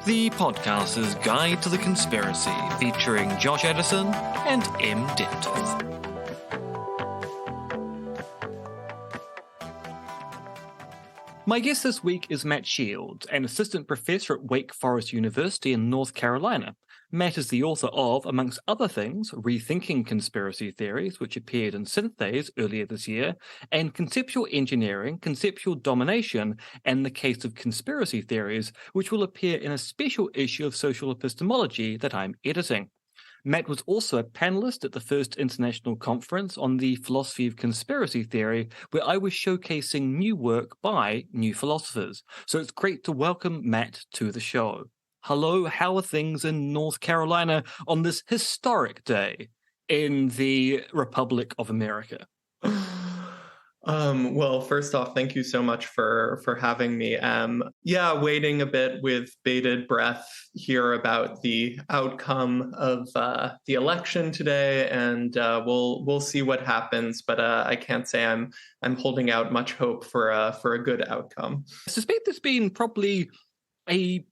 the podcaster's guide to the conspiracy, featuring Josh Edison and M. Dentith. My guest this week is Matt Shields, an assistant professor at Wake Forest University in North Carolina. Matt is the author of, amongst other things, Rethinking Conspiracy Theories, which appeared in Synthese earlier this year, and Conceptual Engineering, Conceptual Domination, and the Case of Conspiracy Theories, which will appear in a special issue of Social Epistemology that I'm editing. Matt was also a panelist at the first international conference on the philosophy of conspiracy theory, where I was showcasing new work by new philosophers. So it's great to welcome Matt to the show. Hello, how are things in North Carolina on this historic day in the Republic of America? Well, first off, thank you so much for having me. Waiting a bit with bated breath here about the outcome of the election today, and we'll see what happens. But I can't say I'm holding out much hope for a good outcome. I suspect there's been probably a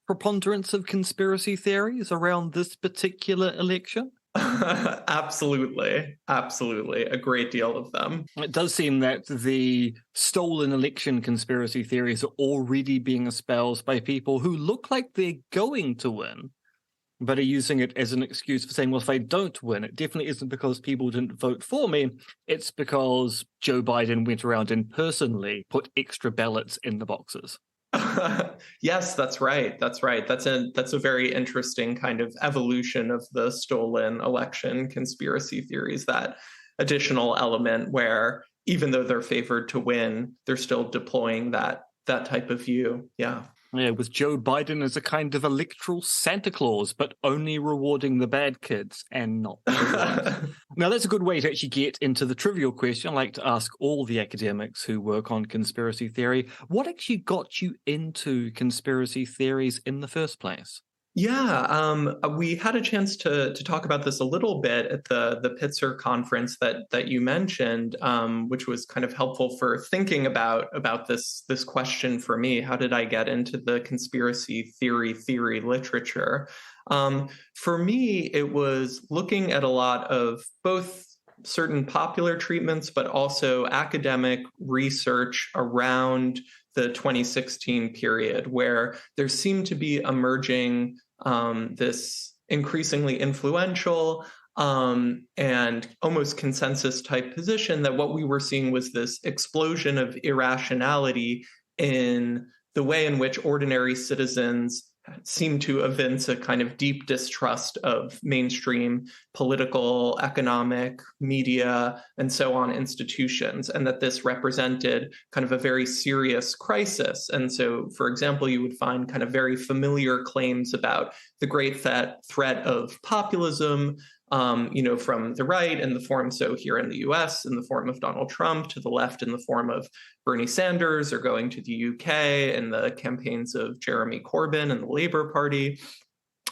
preponderance of conspiracy theories around this particular election. Absolutely. A great deal of them. It does seem that the stolen election conspiracy theories are already being espoused by people who look like they're going to win, but are using it as an excuse for saying, well, if I don't win, it definitely isn't because people didn't vote for me. It's because Joe Biden went around and personally put extra ballots in the boxes. Yes, that's right. That's a very interesting kind of evolution of the stolen election conspiracy theories, that additional element where even though they're favored to win, they're still deploying that type of view. Yeah, with Joe Biden as a kind of electoral Santa Claus, but only rewarding the bad kids and not the ones. Now, that's a good way to actually get into the trivial question I like to ask all the academics who work on conspiracy theory. What actually got you into conspiracy theories in the first place? Yeah, we had a chance to talk about this a little bit at the Pitzer conference that you mentioned, which was kind of helpful for thinking about this question for me. How did I get into the conspiracy theory literature? For me, it was looking at a lot of both certain popular treatments, but also academic research around the 2016 period, where there seemed to be emerging this increasingly influential and almost consensus type position that what we were seeing was this explosion of irrationality in the way in which ordinary citizens seem to evince a kind of deep distrust of mainstream political, economic, media, and so on institutions, and that this represented kind of a very serious crisis. And so, for example, you would find kind of very familiar claims about the great threat of populism, from the right in the form, so here in the US, in the form of Donald Trump, to the left in the form of Bernie Sanders, or going to the UK in the campaigns of Jeremy Corbyn and the Labour Party.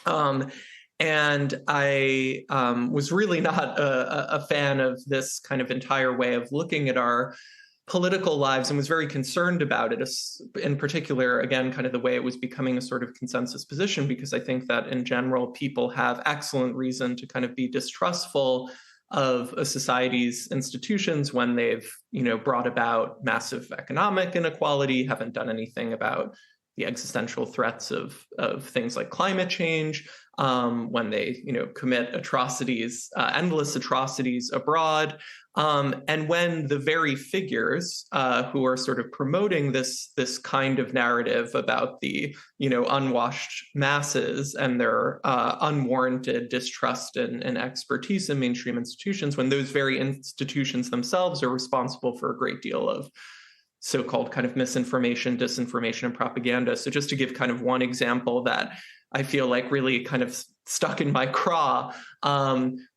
And I was really not a fan of this kind of entire way of looking at our political lives, and was very concerned about it, in particular, again, kind of the way it was becoming a sort of consensus position, because I think that in general, people have excellent reason to kind of be distrustful of a society's institutions when they've, brought about massive economic inequality, haven't done anything about the existential threats of things like climate change, when they, commit atrocities, endless atrocities abroad. And when the very figures who are sort of promoting this kind of narrative about the, unwashed masses and their unwarranted distrust and expertise in mainstream institutions, when those very institutions themselves are responsible for a great deal of so-called kind of misinformation, disinformation, and propaganda. So just to give kind of one example that I feel like really kind of stuck in my craw,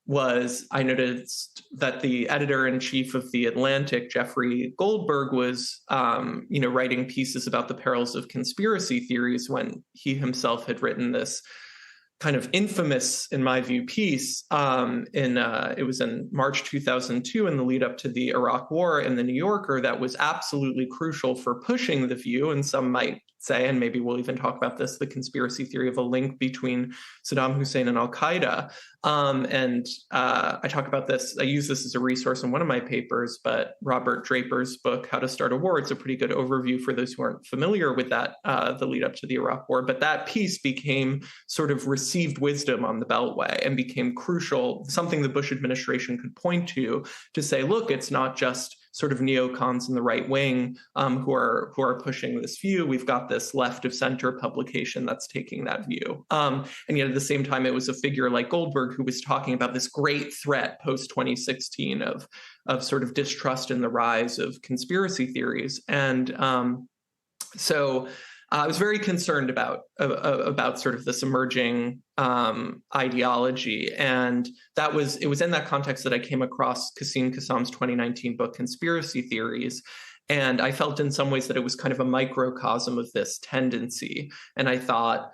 was I noticed that the editor-in-chief of The Atlantic, Jeffrey Goldberg, was, writing pieces about the perils of conspiracy theories when he himself had written this kind of infamous, in my view, piece it was in March 2002 in the lead up to the Iraq War in the New Yorker that was absolutely crucial for pushing the view, and some might say, and maybe we'll even talk about this, the conspiracy theory of a link between Saddam Hussein and Al-Qaeda. I talk about this, I use this as a resource in one of my papers, but Robert Draper's book, How to Start a War, it's a pretty good overview for those who aren't familiar with that, the lead up to the Iraq War. But that piece became sort of received wisdom on the Beltway and became crucial, something the Bush administration could point to say, look, it's not just sort of neocons in the right wing who are pushing this view. We've got this left of center publication that's taking that view. And yet at the same time, it was a figure like Goldberg who was talking about this great threat post 2016 of sort of distrust in the rise of conspiracy theories. And so I was very concerned about sort of this emerging ideology, and it was in that context that I came across Qasim Qassam's 2019 book, Conspiracy Theories, and I felt in some ways that it was kind of a microcosm of this tendency, and I thought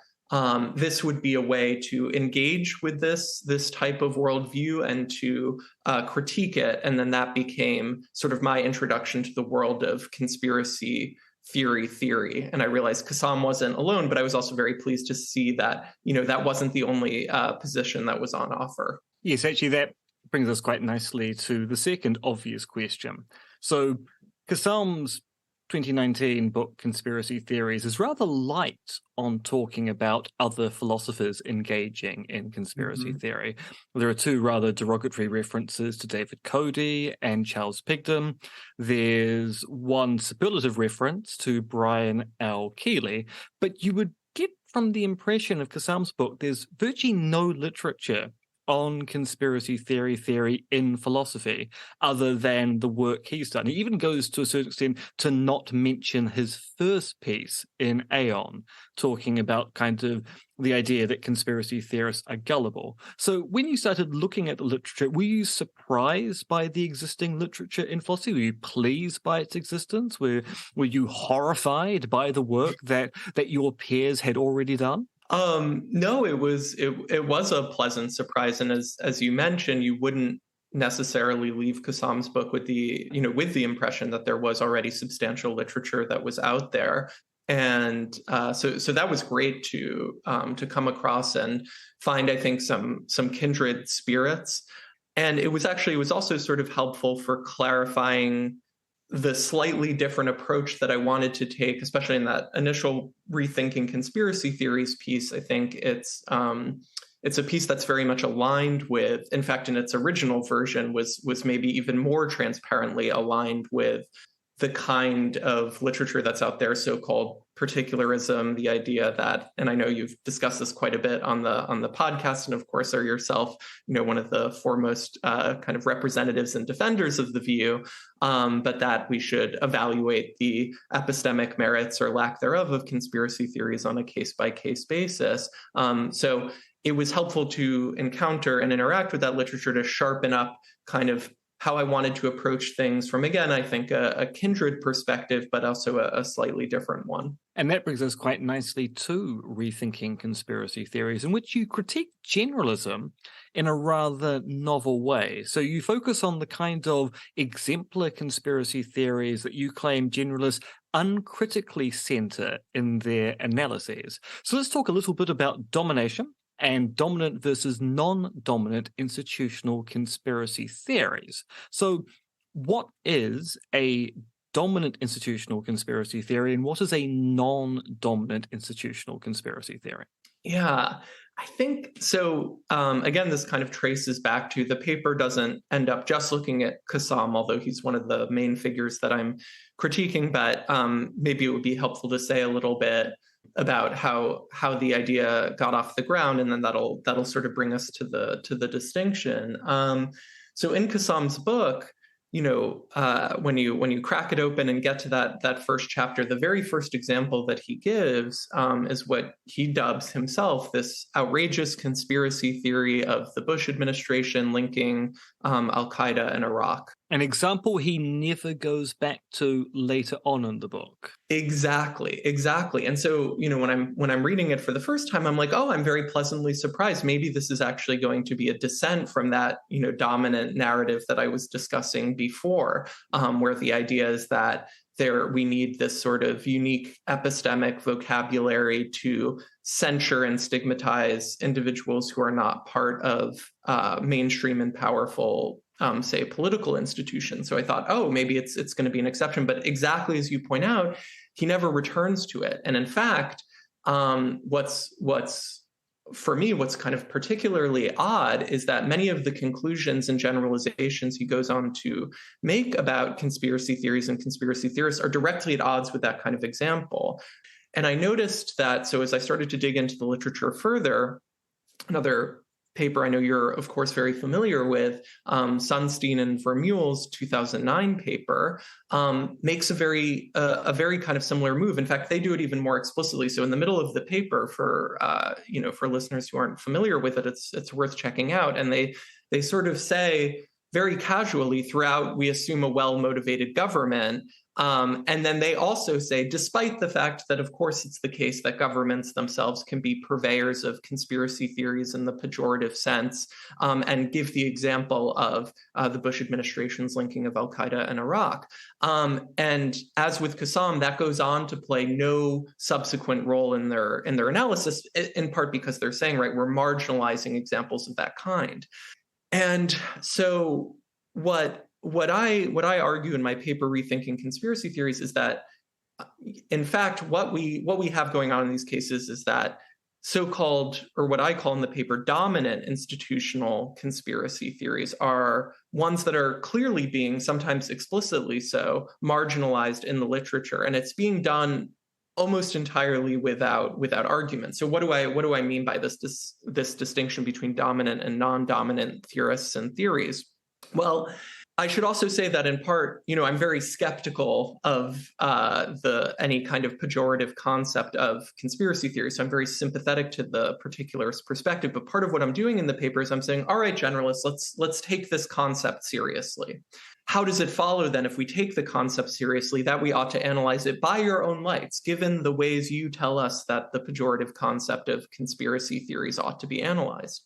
this would be a way to engage with this type of worldview and to critique it, and then that became sort of my introduction to the world of conspiracy theory. And I realized Qassam wasn't alone, but I was also very pleased to see that, that wasn't the only position that was on offer. Yes, actually, that brings us quite nicely to the second obvious question. So Qassam's 2019 book, Conspiracy Theories, is rather light on talking about other philosophers engaging in conspiracy theory. There are two rather derogatory references to David Cody and Charles Pigden. There's one superlative reference to Brian L. Keeley, but you would get from the impression of Qassam's book, there's virtually no literature on conspiracy theory in philosophy, other than the work he's done. He even goes to a certain extent to not mention his first piece in Aeon, talking about kind of the idea that conspiracy theorists are gullible. So when you started looking at the literature, were you surprised by the existing literature in philosophy? Were you pleased by its existence? Were you horrified by the work that your peers had already done? No, it was a pleasant surprise, and as you mentioned, you wouldn't necessarily leave Qassam's book with the impression that there was already substantial literature that was out there, and so that was great to come across and find, I think, some kindred spirits, and it was also sort of helpful for clarifying the slightly different approach that I wanted to take, especially in that initial Rethinking Conspiracy Theories piece. I think it's a piece that's very much aligned with, in fact, in its original version, was maybe even more transparently aligned with the kind of literature that's out there, so-called particularism, the idea that, and I know you've discussed this quite a bit on the podcast, and of course are yourself, one of the foremost kind of representatives and defenders of the view, but that we should evaluate the epistemic merits or lack thereof of conspiracy theories on a case-by-case basis. So it was helpful to encounter and interact with that literature to sharpen up kind of how I wanted to approach things from, again, I think a kindred perspective, but also a slightly different one. And that brings us quite nicely to Rethinking Conspiracy Theories, in which you critique generalism in a rather novel way. So you focus on the kind of exemplar conspiracy theories that you claim generalists uncritically center in their analyses. So let's talk a little bit about domination and dominant versus non-dominant institutional conspiracy theories. So what is a dominant institutional conspiracy theory and what is a non-dominant institutional conspiracy theory? Yeah, I think so. Again, this kind of traces back to the paper doesn't end up just looking at Qassam, although he's one of the main figures that I'm critiquing, but maybe it would be helpful to say a little bit about how the idea got off the ground, and then that'll sort of bring us to the distinction. So in Qassam's book, when you crack it open and get to that first chapter, the very first example that he gives is what he dubs himself this outrageous conspiracy theory of the Bush administration linking Al-Qaeda and Iraq. An example he never goes back to later on in the book. Exactly. And so, when I'm reading it for the first time, I'm like, oh, I'm very pleasantly surprised. Maybe this is actually going to be a descent from that, dominant narrative that I was discussing before, where the idea is that we need this sort of unique epistemic vocabulary to censure and stigmatize individuals who are not part of mainstream and powerful, say, political institutions. So I thought, oh, maybe it's going to be an exception. But exactly as you point out, he never returns to it. And in fact, for me, what's kind of particularly odd is that many of the conclusions and generalizations he goes on to make about conspiracy theories and conspiracy theorists are directly at odds with that kind of example. And I noticed that, so as I started to dig into the literature further, another paper I know you're, of course, very familiar with, Sunstein and Vermeule's 2009 paper, makes a very kind of similar move. In fact, they do it even more explicitly. So in the middle of the paper, for listeners who aren't familiar with it, it's worth checking out. And they sort of say very casually throughout, we assume a well-motivated government. And then they also say, despite the fact that, of course, it's the case that governments themselves can be purveyors of conspiracy theories in the pejorative sense, and give the example of the Bush administration's linking of al-Qaeda and Iraq. And as with Qassam, that goes on to play no subsequent role in their analysis, in part because they're saying, right, we're marginalizing examples of that kind. And so what I argue in my paper, Rethinking Conspiracy Theories, is that, in fact, what we have going on in these cases is that so-called, or what I call in the paper, dominant institutional conspiracy theories are ones that are clearly being, sometimes explicitly so, marginalized in the literature. And it's being done almost entirely without argument. So what do I mean by this distinction between dominant and non-dominant theorists and theories? Well, I should also say that in part, I'm very skeptical of any kind of pejorative concept of conspiracy theory. So I'm very sympathetic to the particularist perspective. But part of what I'm doing in the paper is I'm saying, all right, generalists, let's take this concept seriously. How does it follow then, if we take the concept seriously, that we ought to analyze it by your own lights, given the ways you tell us that the pejorative concept of conspiracy theories ought to be analyzed?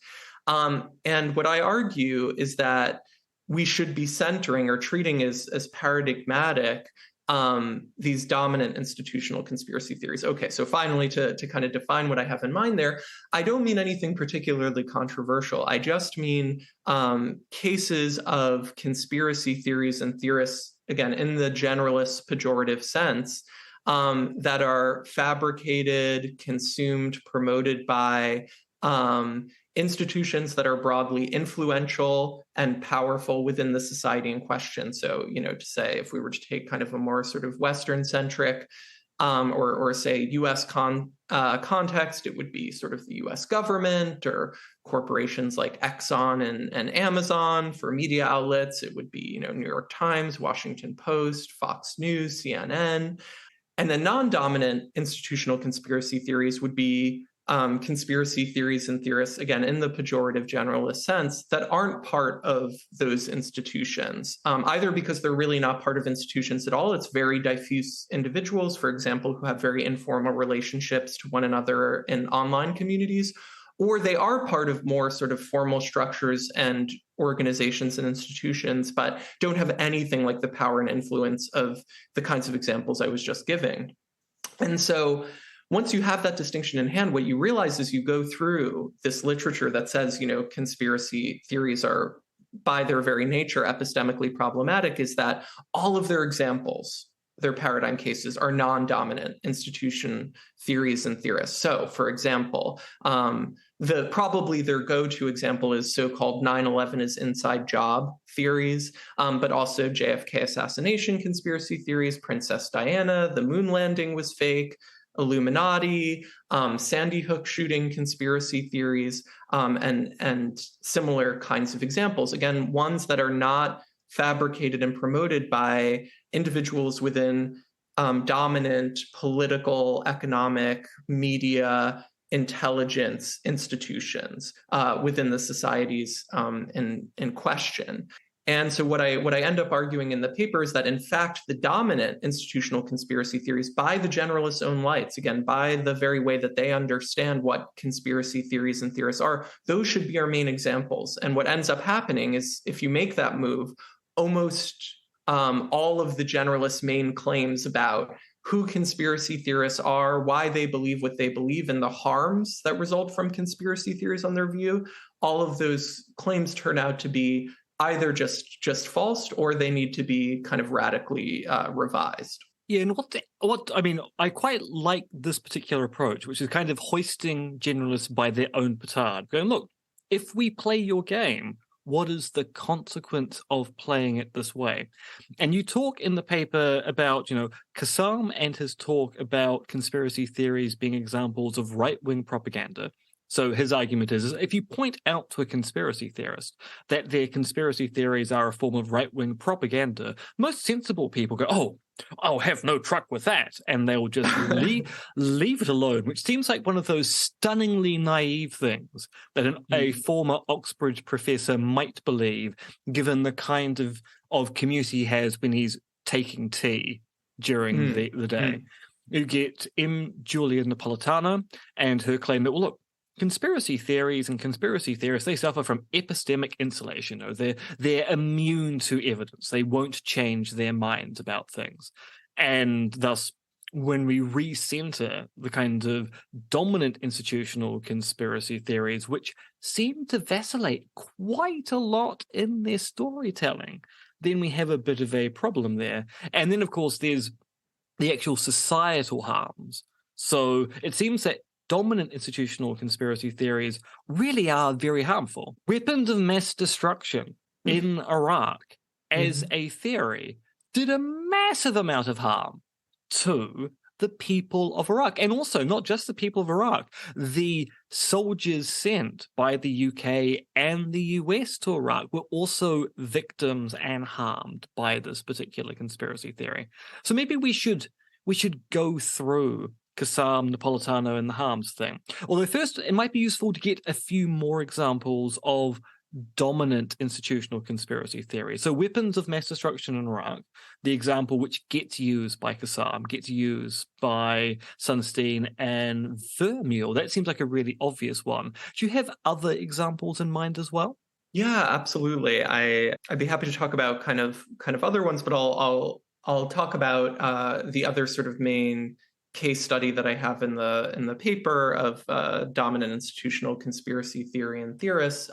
And what I argue is that we should be centering or treating as paradigmatic these dominant institutional conspiracy theories. Okay, so finally, to kind of define what I have in mind there, I don't mean anything particularly controversial. I just mean cases of conspiracy theories and theorists, again, in the generalist pejorative sense, that are fabricated, consumed, promoted by institutions that are broadly influential and powerful within the society in question. So, to say, if we were to take kind of a more sort of Western-centric or say U.S. context, it would be sort of the U.S. government or corporations like Exxon and Amazon. For media outlets, it would be, New York Times, Washington Post, Fox News, CNN. And then non-dominant institutional conspiracy theories would be conspiracy theories and theorists, again, in the pejorative generalist sense, that aren't part of those institutions, either because they're really not part of institutions at all. It's very diffuse individuals, for example, who have very informal relationships to one another in online communities, or they are part of more sort of formal structures and organizations and institutions, but don't have anything like the power and influence of the kinds of examples I was just giving. And so once you have that distinction in hand, what you realize is you go through this literature that says, conspiracy theories are, by their very nature, epistemically problematic, is that all of their examples, their paradigm cases, are non-dominant institution theories and theorists. So, for example, probably their go-to example is so-called 9/11 is inside job theories, but also JFK assassination conspiracy theories, Princess Diana, the moon landing was fake, Illuminati, Sandy Hook shooting conspiracy theories, and similar kinds of examples. Again, ones that are not fabricated and promoted by individuals within dominant political, economic, media, intelligence institutions within the societies in question. And so what I end up arguing in the paper is that, in fact, the dominant institutional conspiracy theories, by the generalists' own lights, again, by the very way that they understand what conspiracy theories and theorists are, those should be our main examples. And what ends up happening is, if you make that move, almost all of the generalists' main claims about who conspiracy theorists are, why they believe what they believe, and the harms that result from conspiracy theories on their view, all of those claims turn out to be either just false, or they need to be kind of radically revised. Yeah, and what I mean, I quite like this particular approach, which is kind of hoisting generalists by their own petard, going, look, if we play your game, what is the consequence of playing it this way? And you talk in the paper about, Kassam and his talk about conspiracy theories being examples of right-wing propaganda. So his argument is if you point out to a conspiracy theorist that their conspiracy theories are a form of right-wing propaganda, most sensible people go, oh, I'll have no truck with that. And they'll just leave it alone, which seems like one of those stunningly naive things that a former Oxbridge professor might believe, given the kind of commute he has when he's taking tea during the day. You get M. Julia Napolitano and her claim that, well, look, conspiracy theories and conspiracy theorists, they suffer from epistemic insulation. They're immune to evidence. They won't change their minds about things. And thus, when we recenter the kind of dominant institutional conspiracy theories, which seem to vacillate quite a lot in their storytelling, then we have a bit of a problem there. And then, of course, there's the actual societal harms. So it seems that dominant institutional conspiracy theories really are very harmful. Weapons of mass destruction in Iraq as a theory did a massive amount of harm to the people of Iraq. And also, not just the people of Iraq, the soldiers sent by the UK and the US to Iraq were also victims and harmed by this particular conspiracy theory. So maybe we should go through Kassam, Napolitano, and the harms thing. Although first, it might be useful to get a few more examples of dominant institutional conspiracy theory. So weapons of mass destruction in Iraq, the example which gets used by Kassam, gets used by Sunstein and Vermeule. That seems like a really obvious one. Do you have other examples in mind as well? Yeah, absolutely. I'd be happy to talk about kind of other ones, but I'll talk about the other sort of main case study that I have in the paper of dominant institutional conspiracy theory and theorists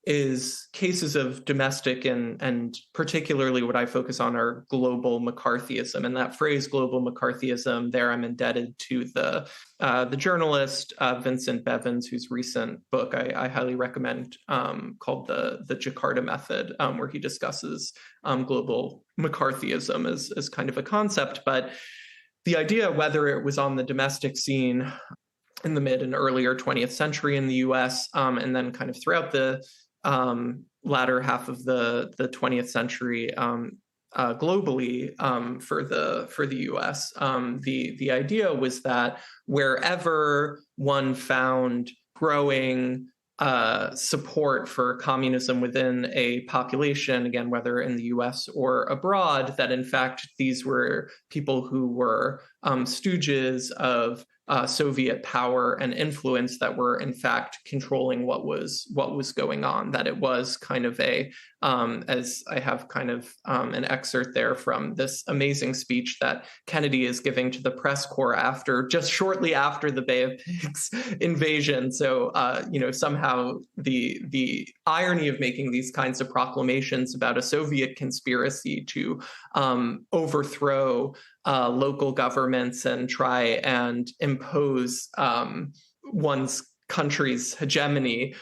is cases of domestic and particularly what I focus on are global McCarthyism. And that phrase global McCarthyism, there I'm indebted to the journalist Vincent Bevins, whose recent book I highly recommend called the Jakarta Method, where he discusses global McCarthyism as kind of a concept. But the idea, whether it was on the domestic scene in the mid and earlier 20th century in the US, and then kind of throughout the latter half of the 20th century globally for the US, the idea was that wherever one found growing support for communism within a population, again, whether in the US or abroad, that in fact these were people who were stooges of Soviet power and influence that were in fact controlling what was going on. That it was kind of as I have kind of an excerpt there from this amazing speech that Kennedy is giving to the press corps just shortly after the Bay of Pigs invasion. So somehow the irony of making these kinds of proclamations about a Soviet conspiracy to overthrow local governments and try and impose one's country's hegemony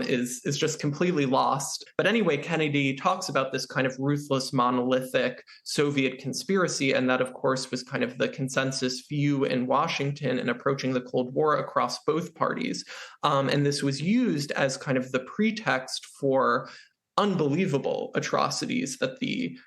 is just completely lost. But anyway, Kennedy talks about this kind of ruthless, monolithic Soviet conspiracy, and that, of course, was kind of the consensus view in Washington in approaching the Cold War across both parties. And this was used as kind of the pretext for unbelievable atrocities that the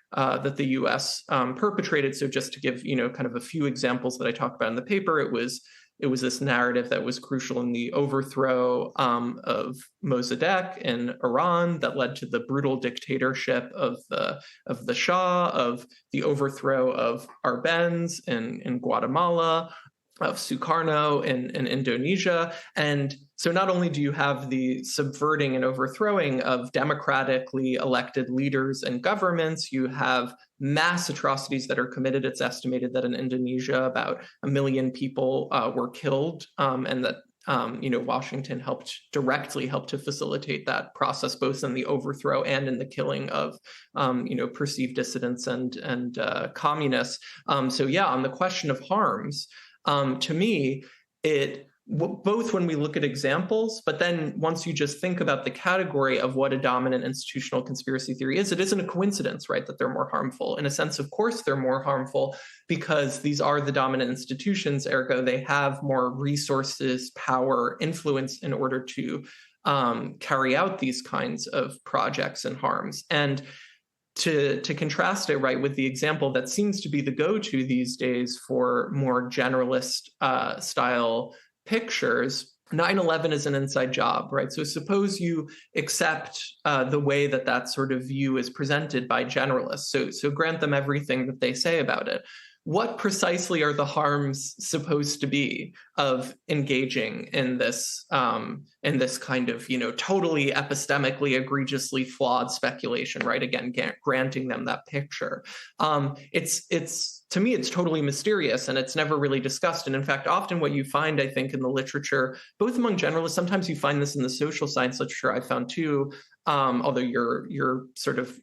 U.S. perpetrated. So just to give kind of a few examples that I talk about in the paper, it was this narrative that was crucial in the overthrow of Mossadegh in Iran that led to the brutal dictatorship of the Shah, of the overthrow of Arbenz in Guatemala, of Sukarno in Indonesia. And So not only do you have the subverting and overthrowing of democratically elected leaders and governments, you have mass atrocities that are committed. It's estimated that in Indonesia, about 1 million people were killed, and that Washington directly helped to facilitate that process, both in the overthrow and in the killing of, perceived dissidents and communists. On the question of harms, to me, both when we look at examples, but then once you just think about the category of what a dominant institutional conspiracy theory is, it isn't a coincidence, right, that they're more harmful. In a sense, of course, they're more harmful because these are the dominant institutions, ergo they have more resources, power, influence in order to carry out these kinds of projects and harms. And to contrast it, right, with the example that seems to be the go-to these days for more generalist style pictures, 9/11 is an inside job, right? So suppose you accept the way that sort of view is presented by generalists. So grant them everything that they say about it. What precisely are the harms supposed to be of engaging in this kind of, totally epistemically egregiously flawed speculation, right? Again, granting them that picture. It's to me, it's totally mysterious, and it's never really discussed. And in fact, often what you find, I think, in the literature, both among generalists, sometimes you find this in the social science literature, I found too, although you're sort of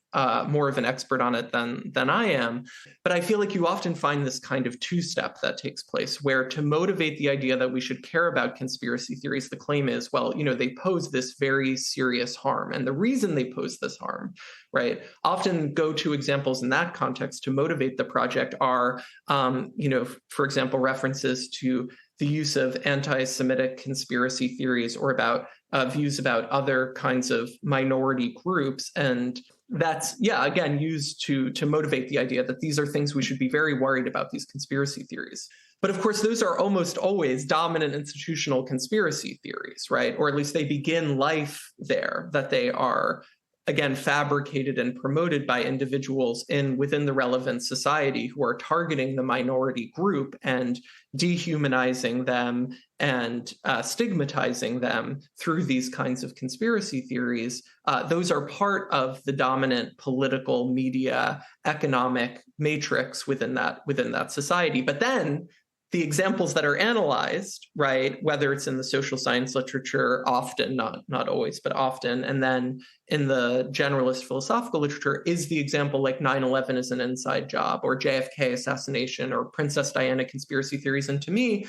more of an expert on it than I am. But I feel like you often find this kind of two-step that takes place, where to motivate the idea that we should care about conspiracy theories, the claim is, well, they pose this very serious harm. And the reason they pose this harm, right, often go-to examples in that context to motivate the project are, for example, references to the use of anti-Semitic conspiracy theories or about views about other kinds of minority groups. And that's, again, used to motivate the idea that these are things we should be very worried about, these conspiracy theories. But of course, those are almost always dominant institutional conspiracy theories, right? Or at least they begin life there, that they are, again, fabricated and promoted by individuals within the relevant society who are targeting the minority group and dehumanizing them and stigmatizing them through these kinds of conspiracy theories. Those are part of the dominant political, media, economic matrix within that society. But then the examples that are analyzed, right, whether it's in the social science literature, often, not always, but often, and then in the generalist philosophical literature, is the example like 9/11 is an inside job, or JFK assassination, or Princess Diana conspiracy theories. And to me,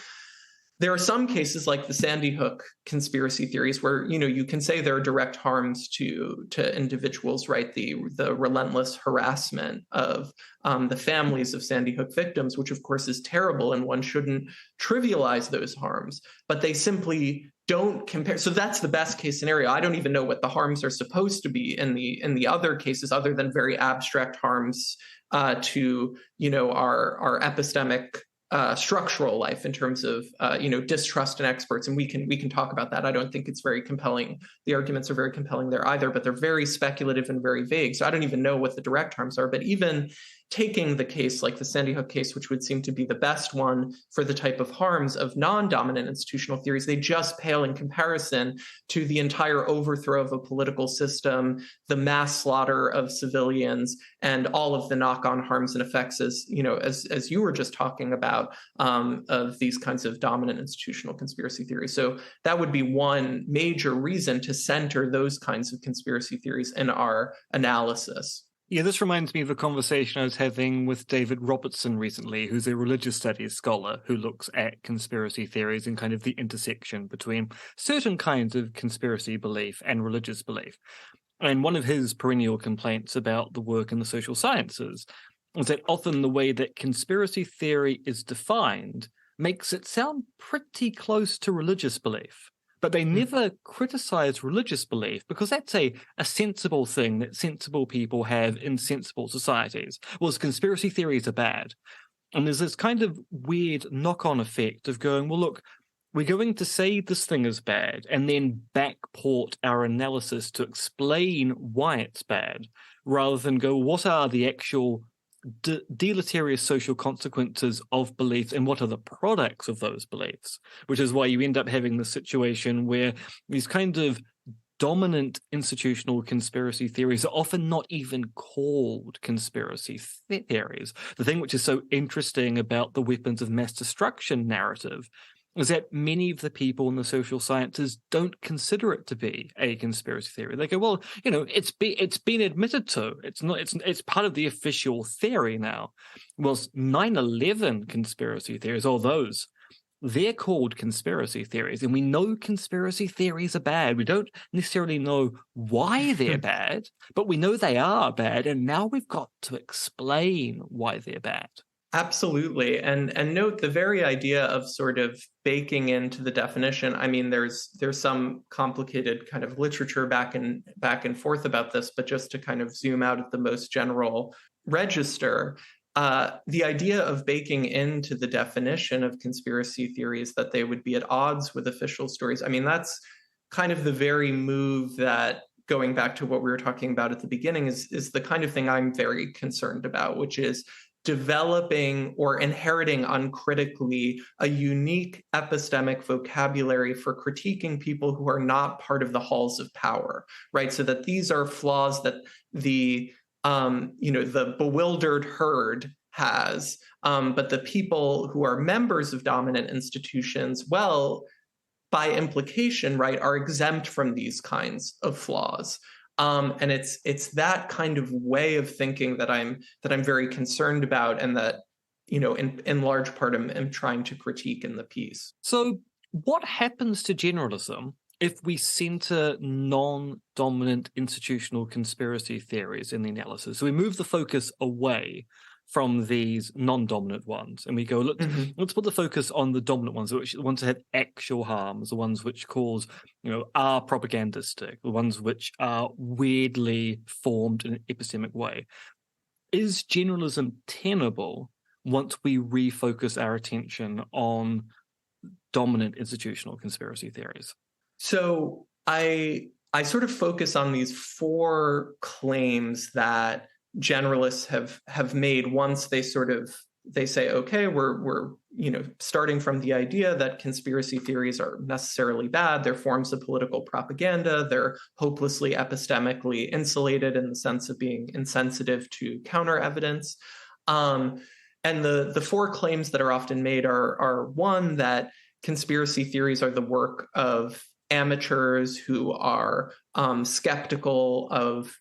there are some cases like the Sandy Hook conspiracy theories where, you can say there are direct harms to individuals, right? The relentless harassment of the families of Sandy Hook victims, which of course is terrible, and one shouldn't trivialize those harms, but they simply don't compare. So that's the best case scenario. I don't even know what the harms are supposed to be in the other cases, other than very abstract harms to, our epistemic structural life in terms of distrust in experts, and we can talk about that. I don't think it's very compelling. The arguments are very compelling there either, but they're very speculative and very vague. So I don't even know what the direct harms are. But even taking the case like the Sandy Hook case, which would seem to be the best one for the type of harms of non-dominant institutional theories, they just pale in comparison to the entire overthrow of a political system, the mass slaughter of civilians, and all of the knock-on harms and effects, as you were just talking about, of these kinds of dominant institutional conspiracy theories. So that would be one major reason to center those kinds of conspiracy theories in our analysis. Yeah, this reminds me of a conversation I was having with David Robertson recently, who's a religious studies scholar who looks at conspiracy theories and kind of the intersection between certain kinds of conspiracy belief and religious belief. And one of his perennial complaints about the work in the social sciences is that often the way that conspiracy theory is defined makes it sound pretty close to religious belief. But they never criticize religious belief because that's a sensible thing that sensible people have in sensible societies. Whereas conspiracy theories are bad. And there's this kind of weird knock-on effect of going, well, look, we're going to say this thing is bad and then backport our analysis to explain why it's bad, rather than go, what are the actual deleterious social consequences of beliefs and what are the products of those beliefs, which is why you end up having the situation where these kind of dominant institutional conspiracy theories are often not even called conspiracy theories. The thing which is so interesting about the weapons of mass destruction narrative is that many of the people in the social sciences don't consider it to be a conspiracy theory. They go, well, it's been admitted to. It's part of the official theory now. Well, 9/11 conspiracy theories, all those, they're called conspiracy theories, and we know conspiracy theories are bad. We don't necessarily know why they're bad, but we know they are bad, and now we've got to explain why they're bad. Absolutely. And note the very idea of sort of baking into the definition. I mean, there's some complicated kind of literature back and forth about this, but just to kind of zoom out at the most general register, the idea of baking into the definition of conspiracy theories that they would be at odds with official stories. I mean, that's kind of the very move that, going back to what we were talking about at the beginning, is the kind of thing I'm very concerned about, which is developing or inheriting uncritically a unique epistemic vocabulary for critiquing people who are not part of the halls of power, right? So that these are flaws that the bewildered herd has, but the people who are members of dominant institutions, well, by implication, right, are exempt from these kinds of flaws. And it's that kind of way of thinking that I'm very concerned about, and that, in large part am trying to critique in the piece. So what happens to generalism if we center non-dominant institutional conspiracy theories in the analysis? So we move the focus away from these non-dominant ones, and we go, let's put the focus on the dominant ones, the ones that have actual harms, the ones which cause, are propagandistic, the ones which are weirdly formed in an epistemic way. Is generalism tenable once we refocus our attention on dominant institutional conspiracy theories? So I sort of focus on these four claims that generalists have made once they say, okay, we're starting from the idea that conspiracy theories are necessarily bad. They're forms of political propaganda. They're hopelessly epistemically insulated in the sense of being insensitive to counter evidence. And the four claims that are often made are one, that conspiracy theories are the work of amateurs who are skeptical of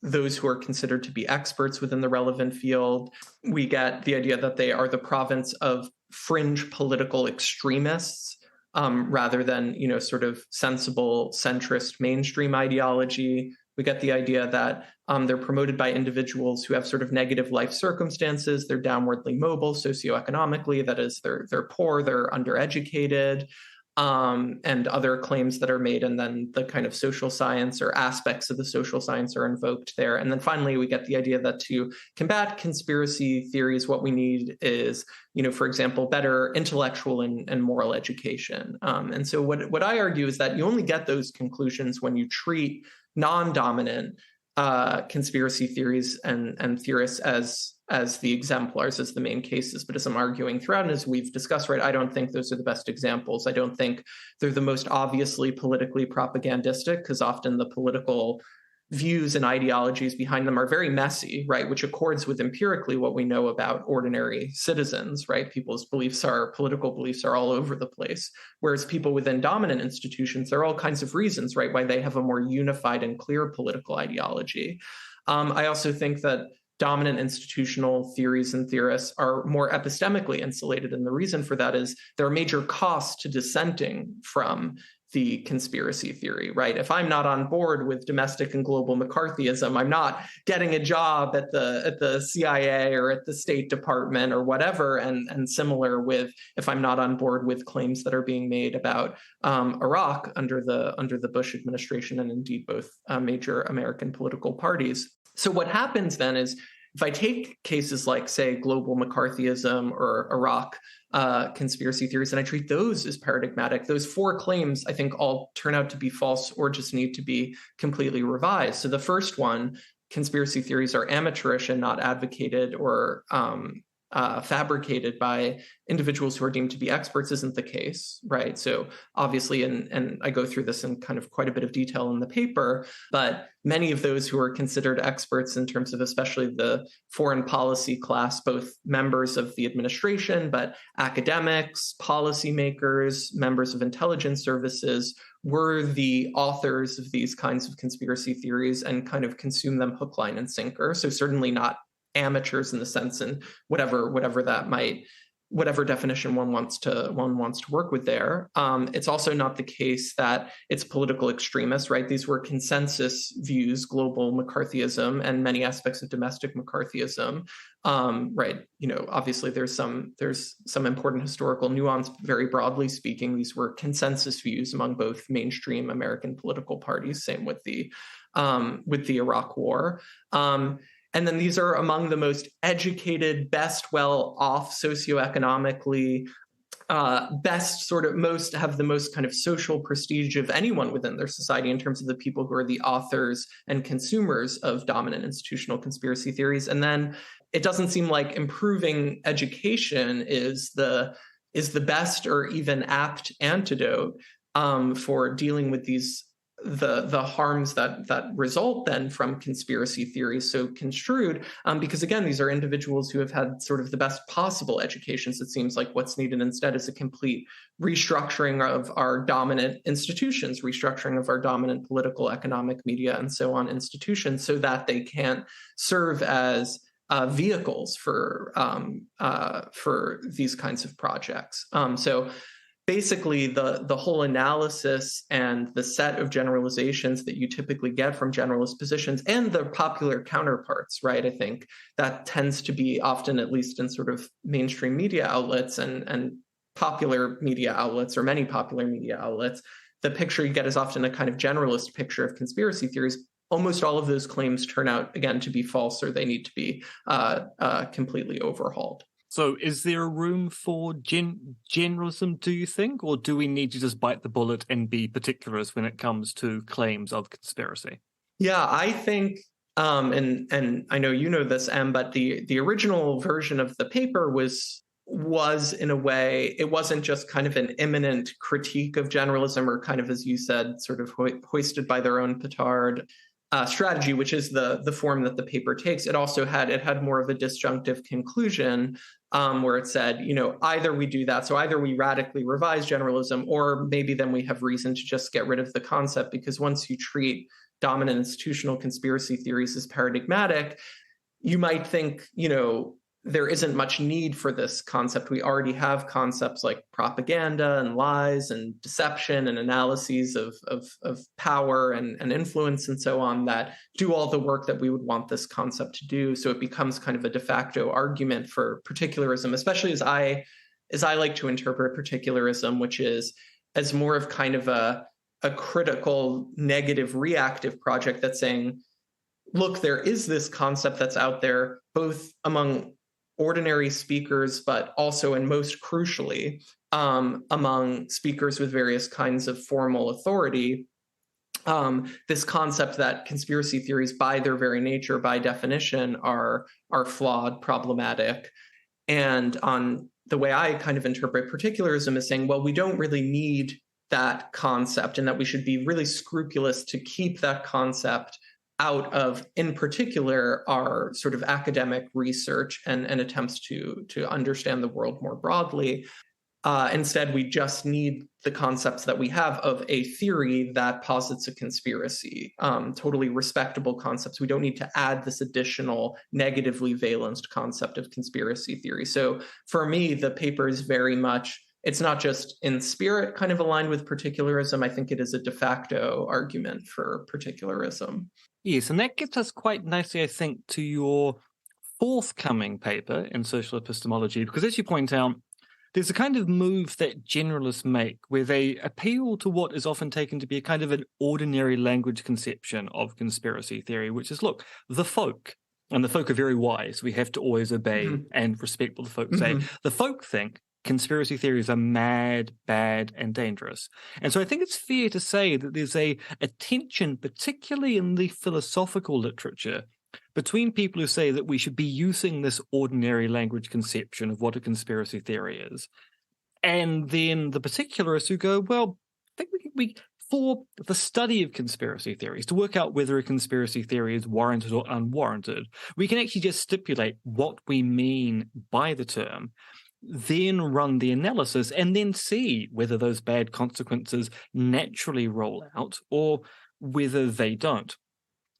those who are considered to be experts within the relevant field. We get the idea that they are the province of fringe political extremists, rather than, sort of sensible centrist mainstream ideology. We get the idea that they're promoted by individuals who have sort of negative life circumstances. They're downwardly mobile socioeconomically. That is, they're poor, they're undereducated. And other claims that are made, and then the kind of social science or aspects of the social science are invoked there. And then finally, we get the idea that to combat conspiracy theories, what we need is, for example, better intellectual and moral education. And so what I argue is that you only get those conclusions when you treat non-dominant conspiracy theories and theorists as the exemplars, as the main cases. But as I'm arguing throughout, and as we've discussed, right, I don't think those are the best examples. I don't think they're the most obviously politically propagandistic, because often the political views and ideologies behind them are very messy, right, which accords with empirically what we know about ordinary citizens, right? People's political beliefs are all over the place. Whereas people within dominant institutions, there are all kinds of reasons, right, why they have a more unified and clear political ideology. I also think that dominant institutional theories and theorists are more epistemically insulated. And the reason for that is there are major costs to dissenting from the conspiracy theory, right? If I'm not on board with domestic and global McCarthyism, I'm not getting a job at the CIA or at the State Department or whatever. And similar with if I'm not on board with claims that are being made about Iraq under the Bush administration, and indeed both major American political parties. So what happens then is, if I take cases like, say, global McCarthyism or Iraq conspiracy theories, and I treat those as paradigmatic, those four claims, I think, all turn out to be false or just need to be completely revised. So the first one, conspiracy theories are amateurish and not advocated or fabricated by individuals who are deemed to be experts isn't the case, right? So obviously, and I go through this in kind of quite a bit of detail in the paper, but many of those who are considered experts in terms of especially the foreign policy class, both members of the administration, but academics, policymakers, members of intelligence services, were the authors of these kinds of conspiracy theories and kind of consume them hook, line, and sinker. So certainly not amateurs in the sense, and whatever that might, whatever definition one wants to work with there. It's also not the case that it's political extremists, right? These were consensus views, global McCarthyism and many aspects of domestic McCarthyism, right? Obviously there's some important historical nuance. Very broadly speaking, these were consensus views among both mainstream American political parties. Same with the Iraq War. And then these are among the most educated, best well-off socioeconomically, have the most kind of social prestige of anyone within their society in terms of the people who are the authors and consumers of dominant institutional conspiracy theories. And then it doesn't seem like improving education is the best or even apt antidote for dealing with the harms that result then from conspiracy theories so construed, because again, these are individuals who have had sort of the best possible educations. It seems like what's needed instead is a complete restructuring of our dominant institutions, restructuring of our dominant political, economic, media, and so on institutions so that they can't serve as vehicles for these kinds of projects. So basically, the whole analysis and the set of generalizations that you typically get from generalist positions and their popular counterparts, right? I think that tends to be often, at least in sort of mainstream media outlets and popular media outlets, or many popular media outlets, the picture you get is often a kind of generalist picture of conspiracy theories. Almost all of those claims turn out, again, to be false, or they need to be completely overhauled. So is there a room for generalism, do you think, or do we need to just bite the bullet and be particulars when it comes to claims of conspiracy? Yeah, I think, and I know you know this, Em, but the original version of the paper was in a way, it wasn't just kind of an imminent critique of generalism, or kind of, as you said, sort of hoisted by their own petard strategy, which is the form that the paper takes. It also had more of a disjunctive conclusion, where it said, either we do that, so either we radically revise generalism, or maybe then we have reason to just get rid of the concept, because once you treat dominant institutional conspiracy theories as paradigmatic, you might think, there isn't much need for this concept. We already have concepts like propaganda and lies and deception and analyses of power and influence and so on that do all the work that we would want this concept to do. So it becomes kind of a de facto argument for particularism, especially as I like to interpret particularism, which is as more of kind of a critical, negative, reactive project that's saying, look, there is this concept that's out there, both among ordinary speakers, but also, and most crucially, among speakers with various kinds of formal authority, this concept that conspiracy theories, by their very nature, by definition, are flawed, problematic. And on the way I kind of interpret particularism is saying, well, we don't really need that concept, and that we should be really scrupulous to keep that concept out of, in particular, our sort of academic research and attempts to understand the world more broadly. Instead, we just need the concepts that we have of a theory that posits a conspiracy, totally respectable concepts. We don't need to add this additional negatively valenced concept of conspiracy theory. So for me, the paper is very much, it's not just in spirit kind of aligned with particularism. I think it is a de facto argument for particularism. Yes, and that gets us quite nicely, I think, to your forthcoming paper in social epistemology, because as you point out, there's a kind of move that generalists make where they appeal to what is often taken to be a kind of an ordinary language conception of conspiracy theory, which is, look, the folk, and the folk are very wise. We have to always obey and respect what the folk say. The folk think conspiracy theories are mad, bad, and dangerous. And so I think it's fair to say that there's a tension, particularly in the philosophical literature, between people who say that we should be using this ordinary language conception of what a conspiracy theory is, and then the particularists who go, well, I think we for the study of conspiracy theories, to work out whether a conspiracy theory is warranted or unwarranted, we can actually just stipulate what we mean by the term, then run the analysis, and then see whether those bad consequences naturally roll out or whether they don't.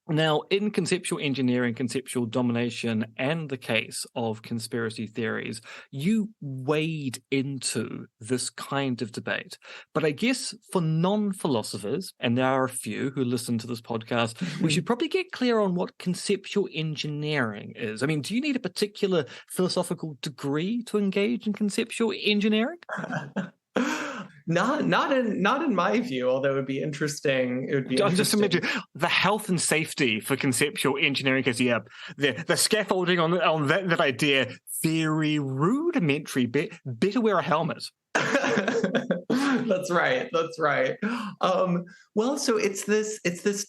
Now, in conceptual engineering, conceptual domination, and the case of conspiracy theories, you wade into this kind of debate. But I guess for non-philosophers, and there are a few who listen to this podcast, we should probably get clear on what conceptual engineering is. I mean, do you need a particular philosophical degree to engage in conceptual engineering? Not in my view, although it would be interesting. It would be just imagine the health and safety for conceptual engineering, because the scaffolding on that idea, very rudimentary. Better wear a helmet. That's right. Well, so it's this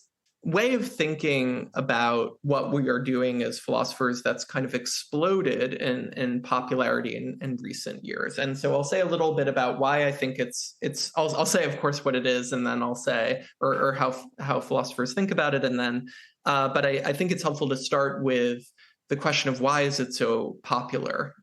way of thinking about what we are doing as philosophers that's kind of exploded in popularity in recent years. And so I'll say a little bit about why I think I'll say, of course, what it is, and then I'll say, or how philosophers think about it. And then, but I think it's helpful to start with the question of why is it so popular?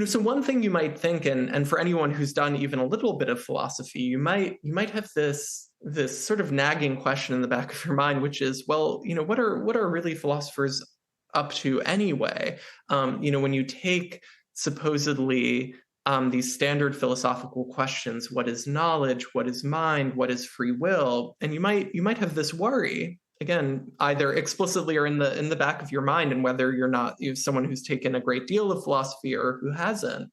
So one thing you might think, and for anyone who's done even a little bit of philosophy, you might have this sort of nagging question in the back of your mind, which is, well, what are really philosophers up to anyway? When you take supposedly these standard philosophical questions, what is knowledge, what is mind, what is free will, and you might have this worry, again, either explicitly or in the back of your mind, and whether you're someone who's taken a great deal of philosophy or who hasn't,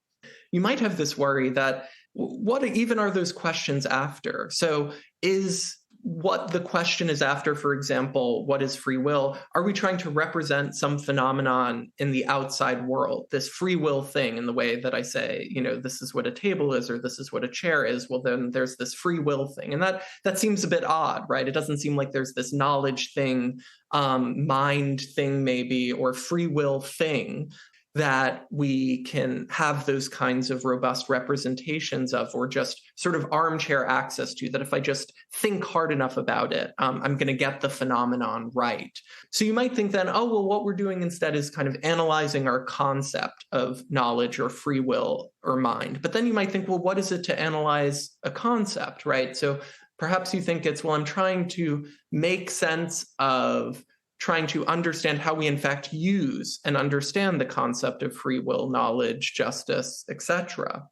you might have this worry that what even are those questions after? So is what the question is after, for example, what is free will? Are we trying to represent some phenomenon in the outside world, this free will thing, in the way that I say, this is what a table is, or this is what a chair is? Well, then there's this free will thing. And that seems a bit odd, right? It doesn't seem like there's this knowledge thing, mind thing maybe, or free will thing that we can have those kinds of robust representations of, or just sort of armchair access to, that if I just think hard enough about it, I'm going to get the phenomenon right. So you might think then, oh, well, what we're doing instead is kind of analyzing our concept of knowledge or free will or mind. But then you might think, well, what is it to analyze a concept, right? So perhaps you think it's, well, I'm trying to make sense of trying to understand how we in fact use and understand the concept of free will, knowledge, justice, etc.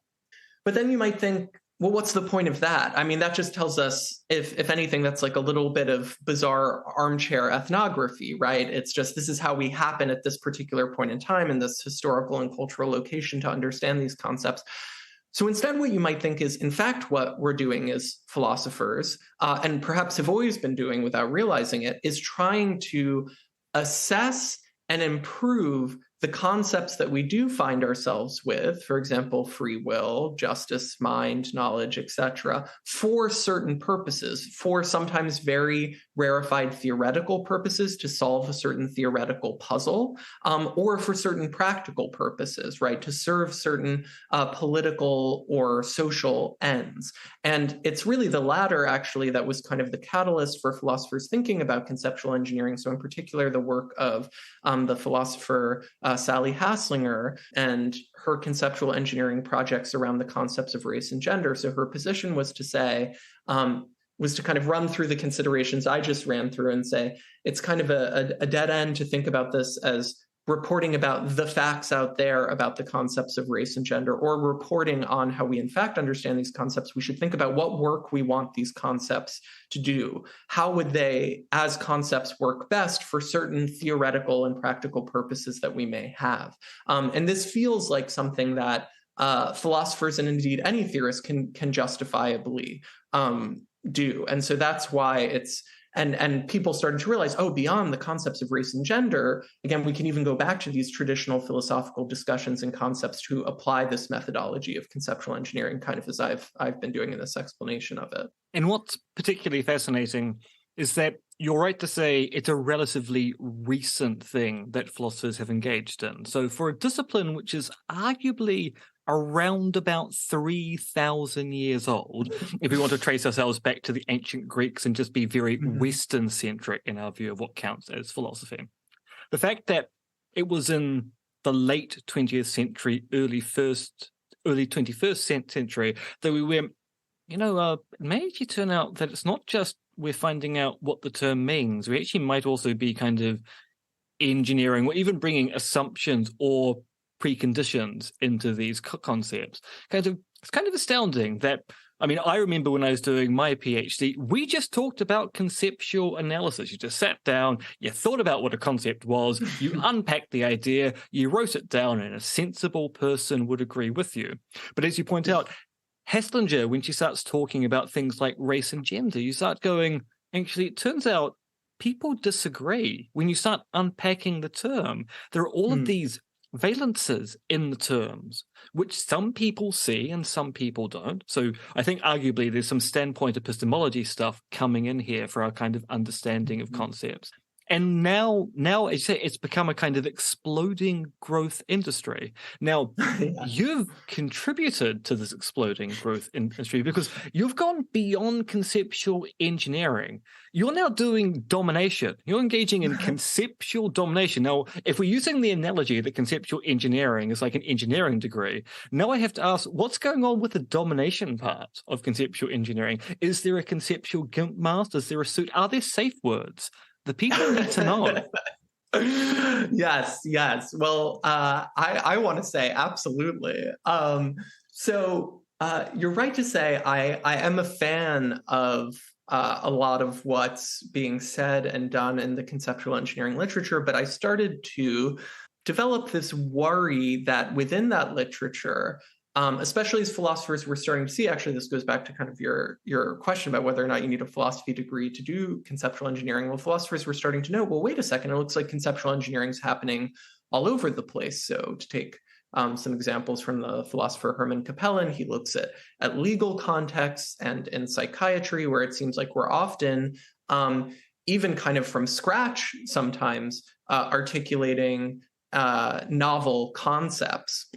But then you might think, well, what's the point of that? I mean, that just tells us, if anything, that's like a little bit of bizarre armchair ethnography, right? It's just, this is how we happen at this particular point in time in this historical and cultural location to understand these concepts. So instead, what you might think is, in fact, what we're doing as philosophers, and perhaps have always been doing without realizing it, is trying to assess and improve the concepts that we do find ourselves with, for example, free will, justice, mind, knowledge, etc., for certain purposes, for sometimes very rarefied theoretical purposes to solve a certain theoretical puzzle, or for certain practical purposes, right, to serve certain political or social ends. And it's really the latter, actually, that was kind of the catalyst for philosophers thinking about conceptual engineering. So in particular, the work of the philosopher Sally Haslinger and her conceptual engineering projects around the concepts of race and gender. So her position was to say, was to kind of run through the considerations I just ran through and say, it's kind of a dead end to think about this as reporting about the facts out there about the concepts of race and gender, or reporting on how we in fact understand these concepts. We should think about what work we want these concepts to do. How would they, as concepts, work best for certain theoretical and practical purposes that we may have? And this feels like something that philosophers, and indeed any theorist, can justifiably do. And so that's why it's, and people started to realize, oh, beyond the concepts of race and gender, again, we can even go back to these traditional philosophical discussions and concepts to apply this methodology of conceptual engineering, kind of as I've been doing in this explanation of it. And what's particularly fascinating is that You're right to say it's a relatively recent thing that philosophers have engaged in. So for a discipline which is arguably around about 3,000 years old, if we want to trace ourselves back to the ancient Greeks and just be very Western-centric in our view of what counts as philosophy. The fact that it was in the late 20th century, early 21st century that we went, it may actually turn out that it's not just we're finding out what the term means. We actually might also be kind of engineering or even bringing assumptions or preconditions into these concepts. It's kind of astounding that, I remember when I was doing my PhD, we just talked about conceptual analysis. You just sat down, you thought about what a concept was, you unpacked the idea, you wrote it down, and a sensible person would agree with you. But as you point out, Hesslinger, when she starts talking about things like race and gender, you start going, actually, it turns out people disagree. When you start unpacking the term, there are all of these valences in the terms, which some people see and some people don't. So I think arguably there's some standpoint epistemology stuff coming in here for our kind of understanding of concepts. And now, as you say, it's become a kind of exploding growth industry. Now, you've contributed to this exploding growth industry because you've gone beyond conceptual engineering. You're now doing domination. You're engaging in conceptual domination. Now, if we're using the analogy that conceptual engineering is like an engineering degree, now I have to ask, what's going on with the domination part of conceptual engineering? Is there a conceptual GIMP master? Is there a suit? Are there safe words? The people need to know. Yes. Well, I want to say absolutely. So you're right to say I am a fan of a lot of what's being said and done in the conceptual engineering literature, but I started to develop this worry that within that literature, especially as philosophers, we're starting to see, actually, this goes back to kind of your question about whether or not you need a philosophy degree to do conceptual engineering. Well, philosophers were starting to know, well, wait a second, it looks like conceptual engineering is happening all over the place. So to take some examples from the philosopher Hermann Capellen, he looks at legal contexts and in psychiatry, where it seems like we're often, even kind of from scratch sometimes, articulating novel concepts.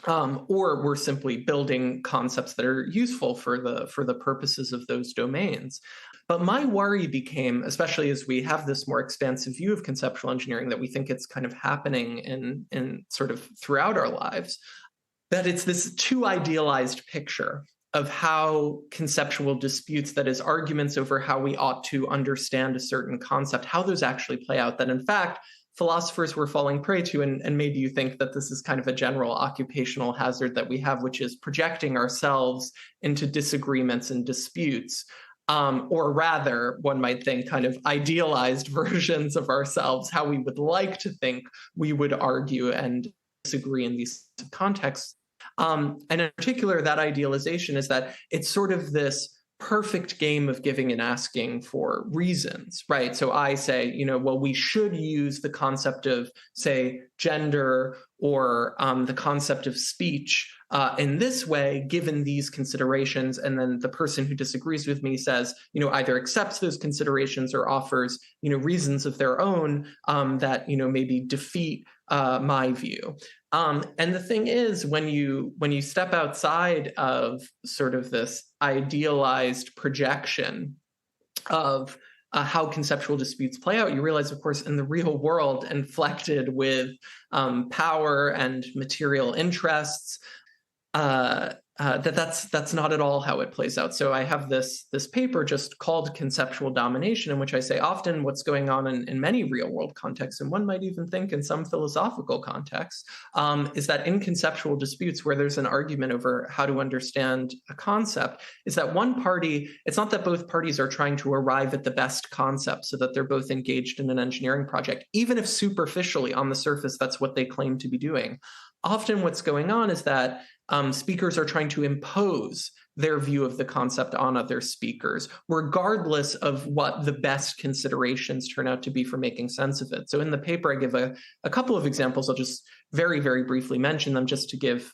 Or we're simply building concepts that are useful for the purposes of those domains. But my worry became, especially as we have this more expansive view of conceptual engineering, that we think it's kind of happening in sort of throughout our lives, that it's this too idealized picture of how conceptual disputes, that is, arguments over how we ought to understand a certain concept, how those actually play out, that in fact, philosophers were falling prey to, and maybe you think that this is kind of a general occupational hazard that we have, which is projecting ourselves into disagreements and disputes, or rather, one might think, kind of idealized versions of ourselves, how we would like to think we would argue and disagree in these contexts. And in particular, that idealization is that it's sort of this perfect game of giving and asking for reasons, right? So I say, well, we should use the concept of, say, gender or the concept of speech in this way, given these considerations. And then the person who disagrees with me says, either accepts those considerations or offers, reasons of their own that, maybe defeat my view. And the thing is, when you step outside of sort of this idealized projection of how conceptual disputes play out, you realize, of course, in the real world, inflected with power and material interests, that's not at all how it plays out. So I have this paper just called Conceptual Domination, in which I say often what's going on in many real world contexts, and one might even think in some philosophical contexts, is that in conceptual disputes where there's an argument over how to understand a concept, is that one party, it's not that both parties are trying to arrive at the best concept so that they're both engaged in an engineering project, even if superficially on the surface that's what they claim to be doing. Often what's going on is that speakers are trying to impose their view of the concept on other speakers, regardless of what the best considerations turn out to be for making sense of it. So in the paper, I give a couple of examples. I'll just very, very briefly mention them just to give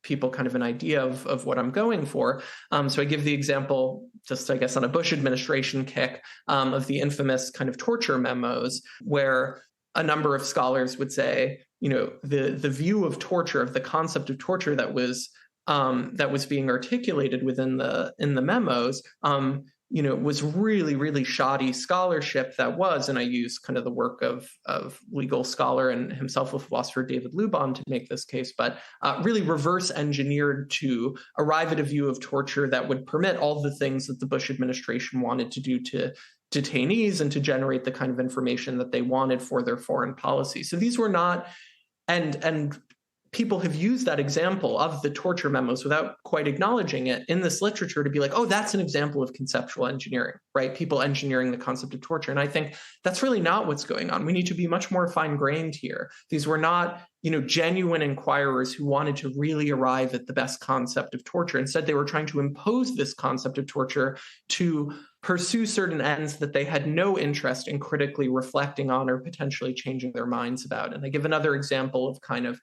people kind of an idea of what I'm going for. So I give the example, just I guess on a Bush administration kick, of the infamous kind of torture memos, where a number of scholars would say, the view of torture, of the concept of torture that was being articulated in the memos, was really, really shoddy scholarship that was, and I use kind of the work of legal scholar and himself a philosopher, David Lubon, to make this case, but really reverse engineered to arrive at a view of torture that would permit all the things that the Bush administration wanted to do to detainees and to generate the kind of information that they wanted for their foreign policy. So these were not, and people have used that example of the torture memos without quite acknowledging it in this literature to be like, oh, that's an example of conceptual engineering, right? People engineering the concept of torture. And I think that's really not what's going on. We need to be much more fine-grained here. These were not, genuine inquirers who wanted to really arrive at the best concept of torture. Instead, they were trying to impose this concept of torture to pursue certain ends that they had no interest in critically reflecting on or potentially changing their minds about. And I give another example of kind of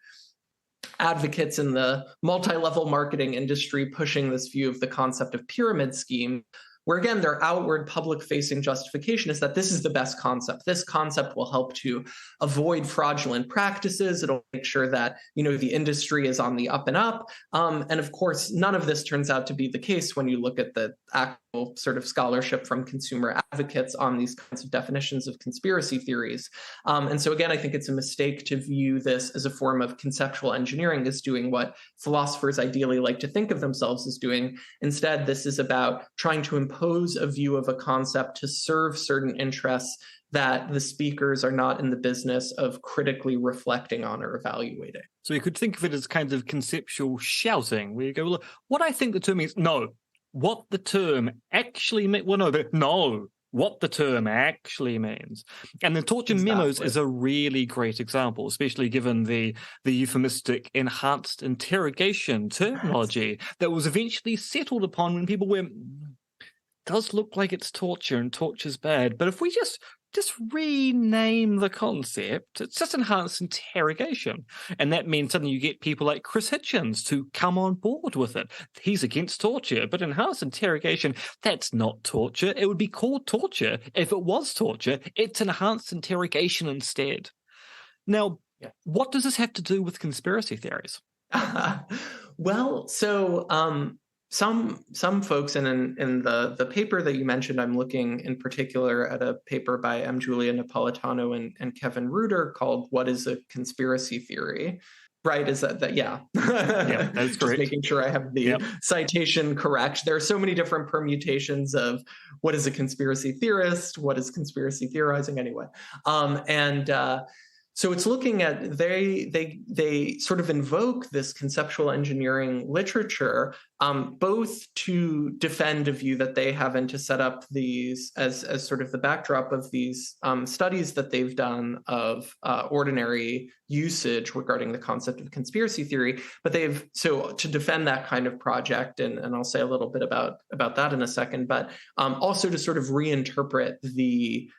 advocates in the multi-level marketing industry pushing this view of the concept of pyramid scheme, where again, their outward public-facing justification is that this is the best concept. This concept will help to avoid fraudulent practices. It'll make sure that, the industry is on the up and up. And of course, none of this turns out to be the case when you look at the actual sort of scholarship from consumer advocates on these kinds of definitions of conspiracy theories. And so again, I think it's a mistake to view this as a form of conceptual engineering, as doing what philosophers ideally like to think of themselves as doing. Instead, this is about trying to impose a view of a concept to serve certain interests that the speakers are not in the business of critically reflecting on or evaluating. So you could think of it as kind of conceptual shouting, where you go, well, what I think the term means, no. What the term actually means, what the term actually means. And the torture memos is a really great example, especially given the euphemistic enhanced interrogation terminology that was eventually settled upon when people went, does look like it's torture and torture's bad. But if we just rename the concept, it's just enhanced interrogation. And that means suddenly you get people like Chris Hitchens to come on board with it. He's against torture, but enhanced interrogation, that's not torture. It would be called torture if it was torture. It's enhanced interrogation instead. Now, What does this have to do with conspiracy theories? Well, so some folks in the paper that you mentioned, I'm looking in particular at a paper by M. Julia Napolitano and Kevin Reuter called "What is a Conspiracy Theory?" Right? Is that yeah? Yeah, that's Just correct. making sure I have the citation correct. There are so many different permutations of what is a conspiracy theorist, what is conspiracy theorizing, anyway, So it's looking at, they sort of invoke this conceptual engineering literature, both to defend a view that they have and to set up these as sort of the backdrop of these studies that they've done of ordinary usage regarding the concept of conspiracy theory. But so to defend that kind of project, and I'll say a little bit about that in a second, but also to sort of reinterpret the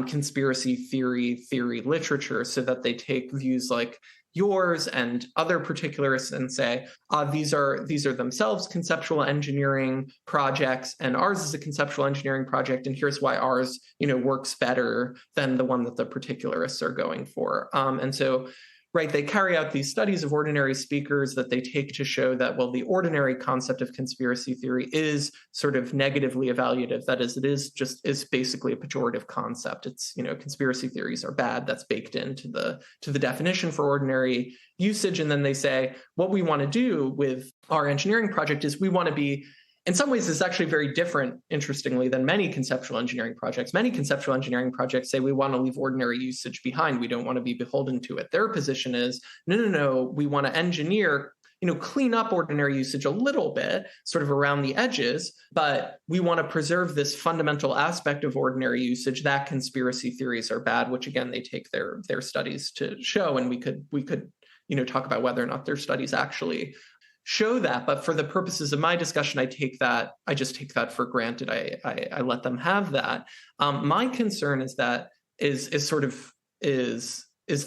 conspiracy theory literature, so that they take views like yours and other particularists and say, these are themselves conceptual engineering projects, and ours is a conceptual engineering project, and here's why ours, works better than the one that the particularists are going for. And so, right, they carry out these studies of ordinary speakers that they take to show that, well, the ordinary concept of conspiracy theory is sort of negatively evaluative. That is, it is basically a pejorative concept. It's, conspiracy theories are bad. That's baked into the definition for ordinary usage. And then they say, what we want to do with our engineering project is we want to be, in some ways, it's actually very different, interestingly, than many conceptual engineering projects. Many conceptual engineering projects say we want to leave ordinary usage behind. We don't want to be beholden to it. Their position is, no, we want to engineer, clean up ordinary usage a little bit, sort of around the edges, but we want to preserve this fundamental aspect of ordinary usage that conspiracy theories are bad, which again, they take their studies to show. And we could talk about whether or not their studies actually show that, but for the purposes of my discussion, I just take that for granted. I let them have that. My concern is the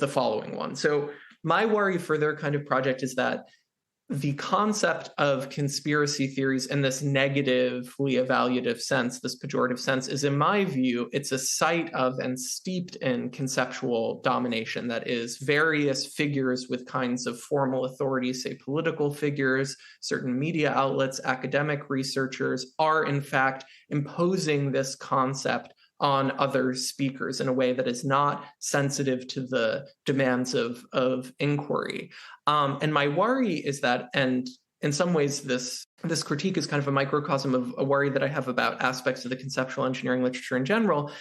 following one. So my worry for their kind of project is that the concept of conspiracy theories in this negatively evaluative sense, this pejorative sense, is, in my view, it's a site of and steeped in conceptual domination. That is, various figures with kinds of formal authority, say political figures, certain media outlets, academic researchers, are in fact imposing this concept on other speakers in a way that is not sensitive to the demands of inquiry. And my worry is that, and in some ways this critique is kind of a microcosm of a worry that I have about aspects of the conceptual engineering literature in general,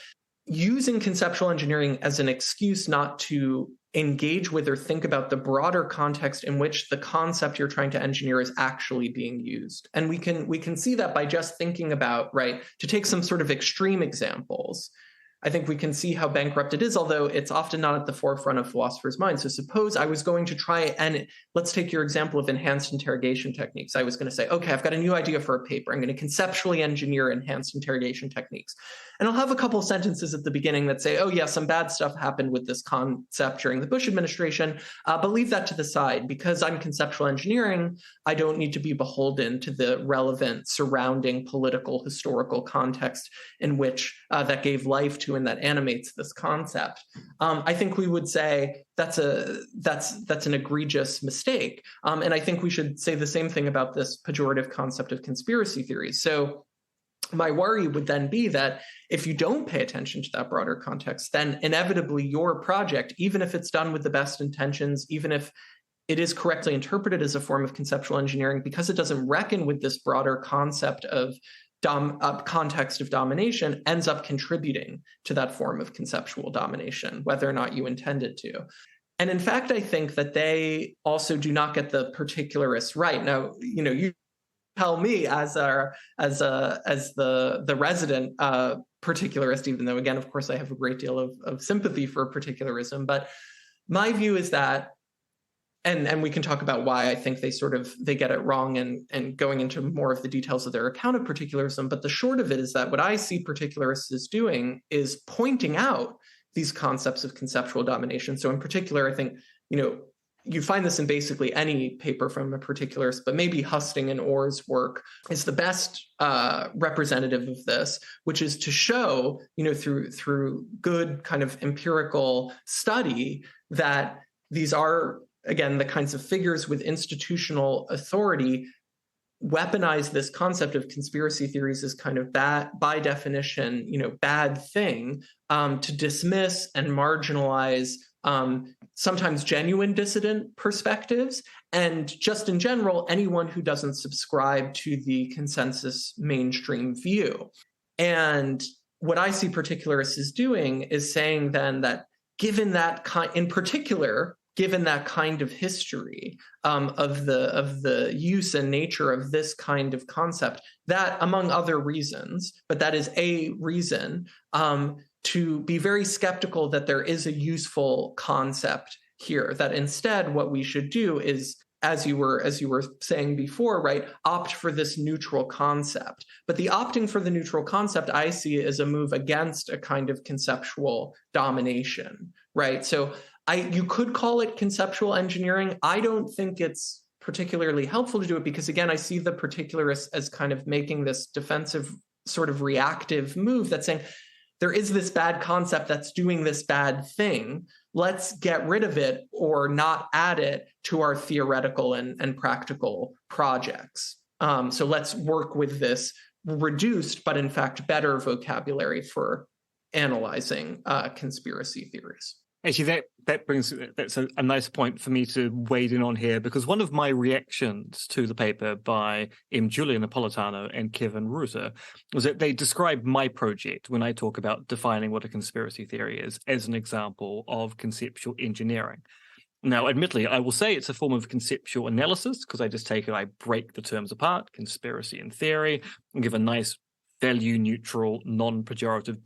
using conceptual engineering as an excuse not to engage with or think about the broader context in which the concept you're trying to engineer is actually being used. And we can see that by just thinking about, right, to take some sort of extreme examples, I think we can see how bankrupt it is, although it's often not at the forefront of philosophers' minds. So suppose I was going to try, and let's take your example of enhanced interrogation techniques. I was going to say, okay, I've got a new idea for a paper. I'm going to conceptually engineer enhanced interrogation techniques. And I'll have a couple of sentences at the beginning that say, oh yeah, some bad stuff happened with this concept during the Bush administration, but leave that to the side. Because I'm conceptual engineering, I don't need to be beholden to the relevant surrounding political, historical context in which that gave life to and that animates this concept. I think we would say that's an egregious mistake. And I think we should say the same thing about this pejorative concept of conspiracy theories. So my worry would then be that if you don't pay attention to that broader context, then inevitably your project, even if it's done with the best intentions, even if it is correctly interpreted as a form of conceptual engineering, because it doesn't reckon with this broader concept of context of domination, ends up contributing to that form of conceptual domination, whether or not you intended to. And in fact, I think that they also do not get the particularists right. Now, you tell me as the resident particularist, even though, again, of course, I have a great deal of sympathy for particularism. But my view is that, and we can talk about why I think they get it wrong and going into more of the details of their account of particularism. But the short of it is that what I see particularists as doing is pointing out these concepts of conceptual domination. So in particular, I think, you find this in basically any paper from a particularist, but maybe Husting and Orr's work is the best representative of this, which is to show, through good kind of empirical study that these are, again, the kinds of figures with institutional authority weaponize this concept of conspiracy theories as kind of bad, by definition, bad thing, to dismiss and marginalize sometimes genuine dissident perspectives, and just in general, anyone who doesn't subscribe to the consensus mainstream view. And what I see particularists as doing is saying then that given that given that kind of history of the use and nature of this kind of concept, that among other reasons, but that is a reason to be very skeptical that there is a useful concept here, that instead what we should do is, as you were saying before, right, opt for this neutral concept. But the opting for the neutral concept I see as a move against a kind of conceptual domination, right? So you could call it conceptual engineering. I don't think it's particularly helpful to do it because, again, I see the particularists as kind of making this defensive sort of reactive move that's saying, there is this bad concept that's doing this bad thing. Let's get rid of it or not add it to our theoretical and practical projects. So let's work with this reduced, but in fact better vocabulary for analyzing conspiracy theories. Actually, that's a nice point for me to wade in on here, because one of my reactions to the paper by Giulia Napolitano and Kevin Reuter was that they describe my project, when I talk about defining what a conspiracy theory is, as an example of conceptual engineering. Now, admittedly, I will say it's a form of conceptual analysis, because I break the terms apart, conspiracy and theory, and give a nice value-neutral, non-pejorative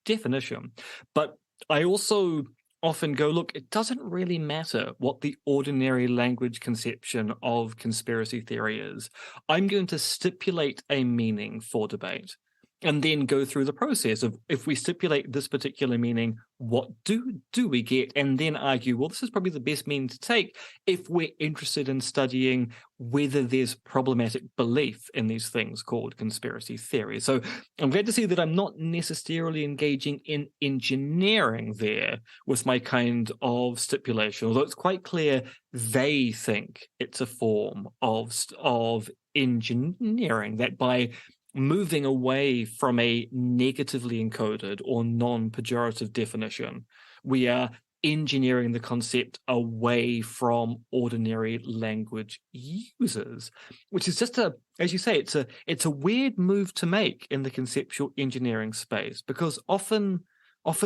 definition. But I also often go, look, it doesn't really matter what the ordinary language conception of conspiracy theory is. I'm going to stipulate a meaning for debate. and then go through the process of, if we stipulate this particular meaning, what do we get? And then argue, well, this is probably the best meaning to take if we're interested in studying whether there's problematic belief in these things called conspiracy theories. So I'm glad to see that I'm not necessarily engaging in engineering there with my kind of stipulation, although it's quite clear they think it's a form of engineering, that by moving away from a negatively encoded or non-pejorative definition, we are engineering the concept away from ordinary language users, which is just as you say, it's a weird move to make in the conceptual engineering space, because often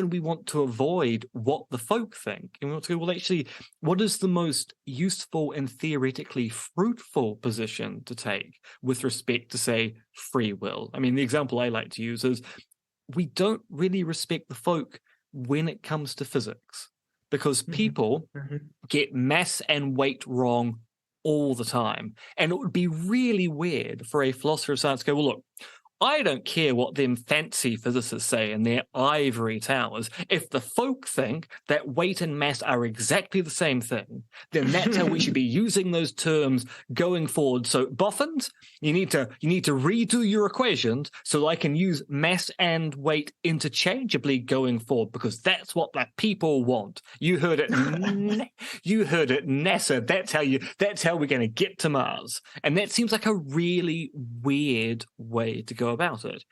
we want to avoid what the folk think. And we want to go, well, actually, what is the most useful and theoretically fruitful position to take with respect to, say, free will? I mean, the example I like to use is we don't really respect the folk when it comes to physics, because people get mass and weight wrong all the time. And it would be really weird for a philosopher of science to go, well, look, I don't care what them fancy physicists say in their ivory towers. If the folk think that weight and mass are exactly the same thing, then that's how we should be using those terms going forward. So, boffins, you need to redo your equations so I can use mass and weight interchangeably going forward, because that's what the people want. You heard it. You heard it, NASA. That's how we're going to get to Mars. And that seems like a really weird way to go about it.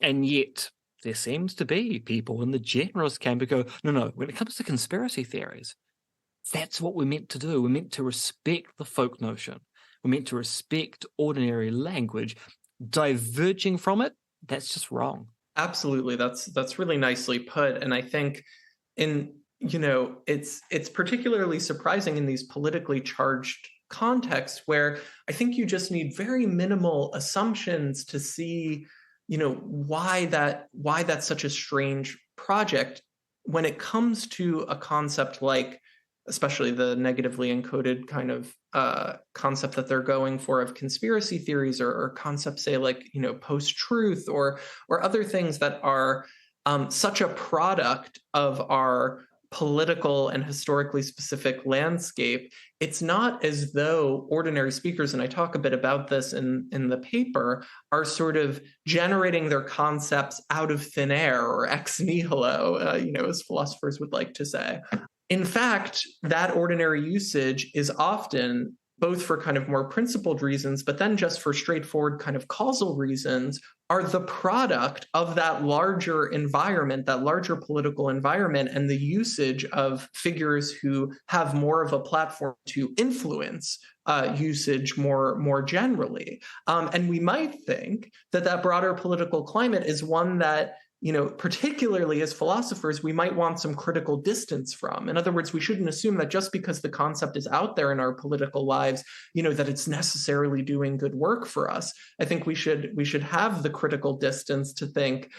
And yet there seems to be people in the generalist camp who go, no, when it comes to conspiracy theories, that's what we're meant to do. We're meant to respect the folk notion. We're meant to respect ordinary language. Diverging from it, that's just wrong. Absolutely. That's really nicely put. And I think it's particularly surprising in these politically charged context where I think you just need very minimal assumptions to see, why that's such a strange project when it comes to a concept like, especially the negatively encoded kind of concept that they're going for of conspiracy theories, or concepts, say, like, post-truth or other things that are such a product of our political and historically specific landscape. It's not as though ordinary speakers, and I talk a bit about this in the paper, are sort of generating their concepts out of thin air or ex nihilo, as philosophers would like to say. In fact, that ordinary usage is often, both for kind of more principled reasons, but then just for straightforward kind of causal reasons, are the product of that larger environment, that larger political environment, and the usage of figures who have more of a platform to influence usage more generally. And we might think that broader political climate is one that, particularly as philosophers, we might want some critical distance from. In other words, we shouldn't assume that just because the concept is out there in our political lives, that it's necessarily doing good work for us. I think we should have the critical distance to think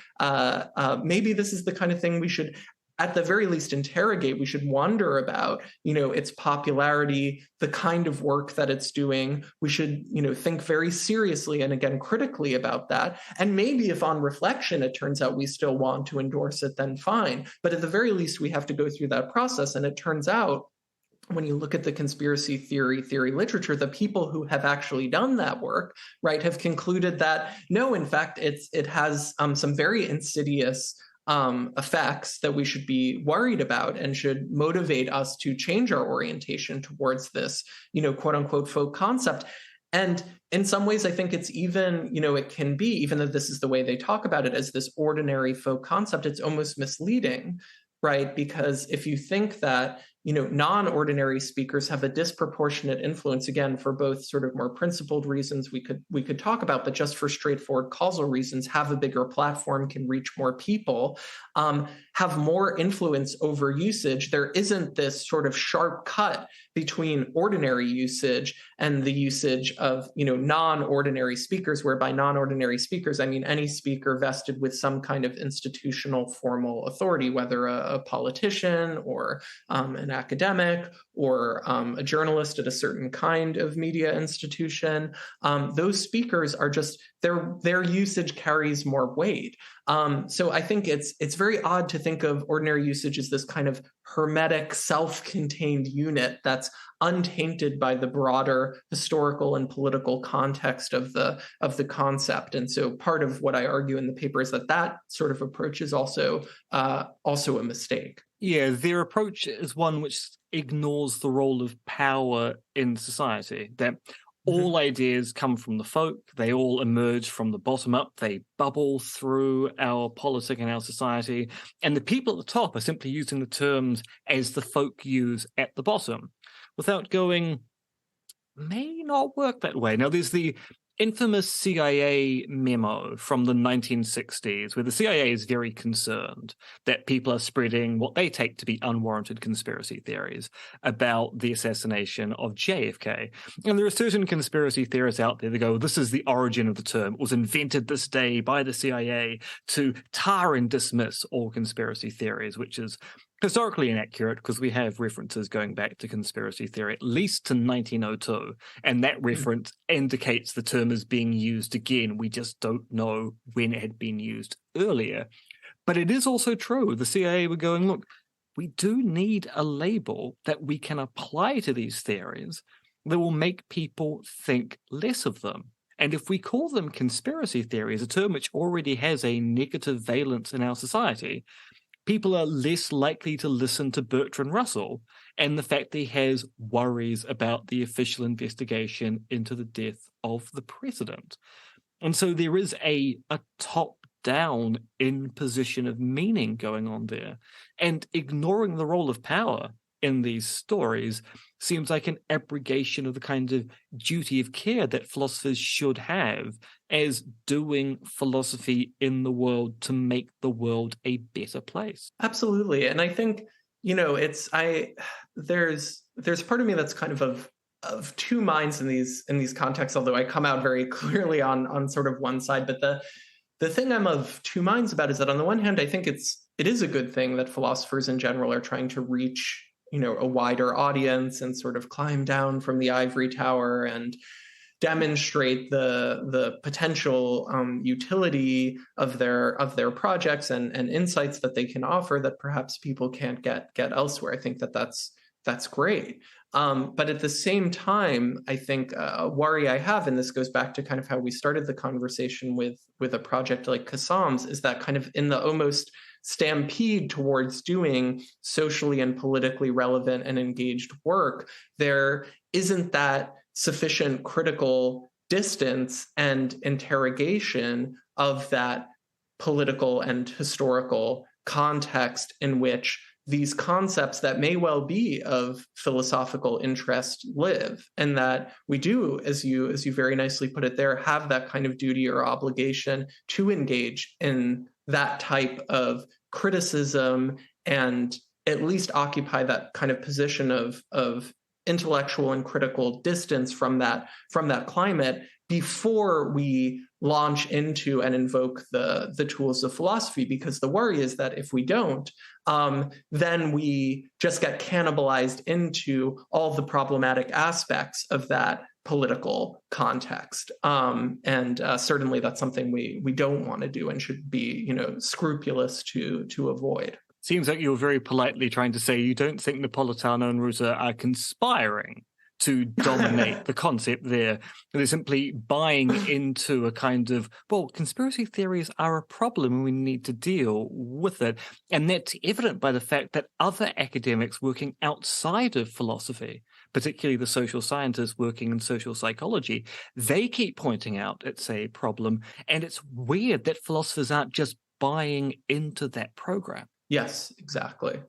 maybe this is the kind of thing we should, at the very least, interrogate. We should wonder about, its popularity, the kind of work that it's doing. We should, think very seriously and, again, critically about that. And maybe if on reflection it turns out we still want to endorse it, then fine. But at the very least, we have to go through that process. And it turns out, when you look at the conspiracy theory literature, the people who have actually done that work, right, have concluded that no, in fact, it has some very insidious effects that we should be worried about and should motivate us to change our orientation towards this, quote unquote, folk concept. And in some ways, I think it's even, it can be, even though this is the way they talk about it as this ordinary folk concept, it's almost misleading, right? Because if you think that, non-ordinary speakers have a disproportionate influence, again, for both sort of more principled reasons we could talk about, but just for straightforward causal reasons, have a bigger platform, can reach more people, have more influence over usage. There isn't this sort of sharp cut between ordinary usage and the usage of, non-ordinary speakers, where by non-ordinary speakers, I mean any speaker vested with some kind of institutional formal authority, whether a politician or an an academic or a journalist at a certain kind of media institution, those speakers are just, their usage carries more weight. So I think it's very odd to think of ordinary usage as this kind of hermetic, self-contained unit that's untainted by the broader historical and political context of the concept. And so part of what I argue in the paper is that sort of approach is also a mistake. Yeah, their approach is one which ignores the role of power in society, that all ideas come from the folk, they all emerge from the bottom up, they bubble through our politic and our society, and the people at the top are simply using the terms as the folk use at the bottom, without going, may not work that way. Now, there's the infamous CIA memo from the 1960s, where the CIA is very concerned that people are spreading what they take to be unwarranted conspiracy theories about the assassination of JFK. And there are certain conspiracy theorists out there that go, this is the origin of the term. It was invented this day by the CIA to tar and dismiss all conspiracy theories, which is historically inaccurate because we have references going back to conspiracy theory at least to 1902, and that reference indicates the term is being used again. We just don't know when it had been used earlier. But it is also true. The CIA were going, look, we do need a label that we can apply to these theories that will make people think less of them. And if we call them conspiracy theories, a term which already has a negative valence in our society, people are less likely to listen to Bertrand Russell and the fact that he has worries about the official investigation into the death of the president. And so there is a top-down imposition of meaning going on there. And ignoring the role of power in these stories seems like an abrogation of the kind of duty of care that philosophers should have as doing philosophy in the world to make the world a better place. Absolutely. And I think, there's part of me that's kind of two minds in these contexts, although I come out very clearly on sort of one side. But the thing I'm of two minds about is that on the one hand, I think it is a good thing that philosophers in general are trying to reach a wider audience and sort of climb down from the ivory tower and demonstrate the potential utility of their projects and insights that they can offer that perhaps people can't get elsewhere. I think that's great. But at the same time, I think a worry I have, and this goes back to kind of how we started the conversation with a project like Kassam's, is that kind of in the almost stampede towards doing socially and politically relevant and engaged work, there isn't that sufficient critical distance and interrogation of that political and historical context in which these concepts that may well be of philosophical interest live, and that we do, as you very nicely put it there, have that kind of duty or obligation to engage in that type of criticism and at least occupy that kind of position of intellectual and critical distance from that climate before we launch into and invoke the tools of philosophy. Because the worry is that if we don't, then we just get cannibalized into all the problematic aspects of that political context. And certainly that's something we don't want to do and should be, scrupulous to avoid. Seems like you're very politely trying to say you don't think Napolitano and Rusa are conspiring to dominate the concept there. They're simply buying into a kind of, well, conspiracy theories are a problem and we need to deal with it. And that's evident by the fact that other academics working outside of philosophy, particularly the social scientists working in social psychology, they keep pointing out it's a problem. And it's weird that philosophers aren't just buying into that program. Yes, exactly.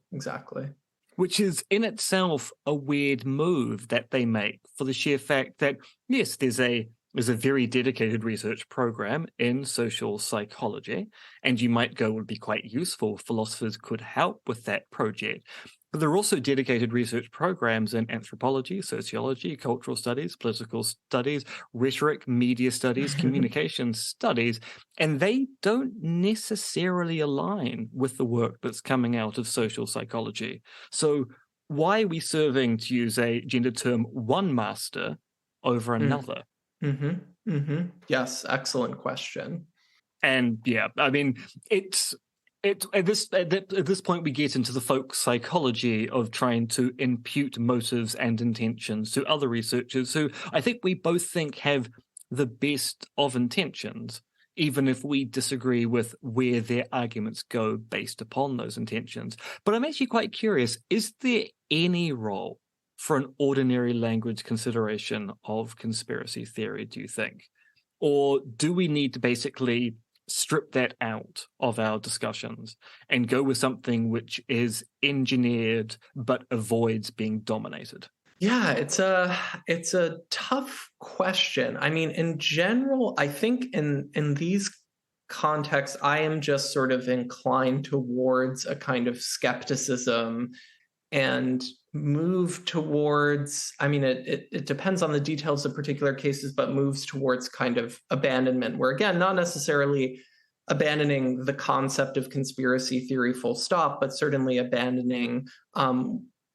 Which is in itself a weird move that they make for the sheer fact that, yes, there's a very dedicated research program in social psychology, and you might go, it would be quite useful. Philosophers could help with that project. But there are also dedicated research programs in anthropology, sociology, cultural studies, political studies, rhetoric, media studies, communication studies, and they don't necessarily align with the work that's coming out of social psychology. So why are we serving, to use a gender term, one master over another? Yes, excellent question. And yeah, I mean, it's at this point we get into the folk psychology of trying to impute motives and intentions to other researchers who I think we both think have the best of intentions, even if we disagree with where their arguments go based upon those intentions. But I'm actually quite curious, is there any role for an ordinary language consideration of conspiracy theory, do you think? Or do we need to basically strip that out of our discussions and go with something which is engineered but avoids being dominated? Yeah, it's a tough question. I mean, in general, I think in these contexts, I am just sort of inclined towards a kind of skepticism and move towards, I mean, it depends on the details of particular cases, but moves towards kind of abandonment, where again, not necessarily abandoning the concept of conspiracy theory full stop, but certainly abandoning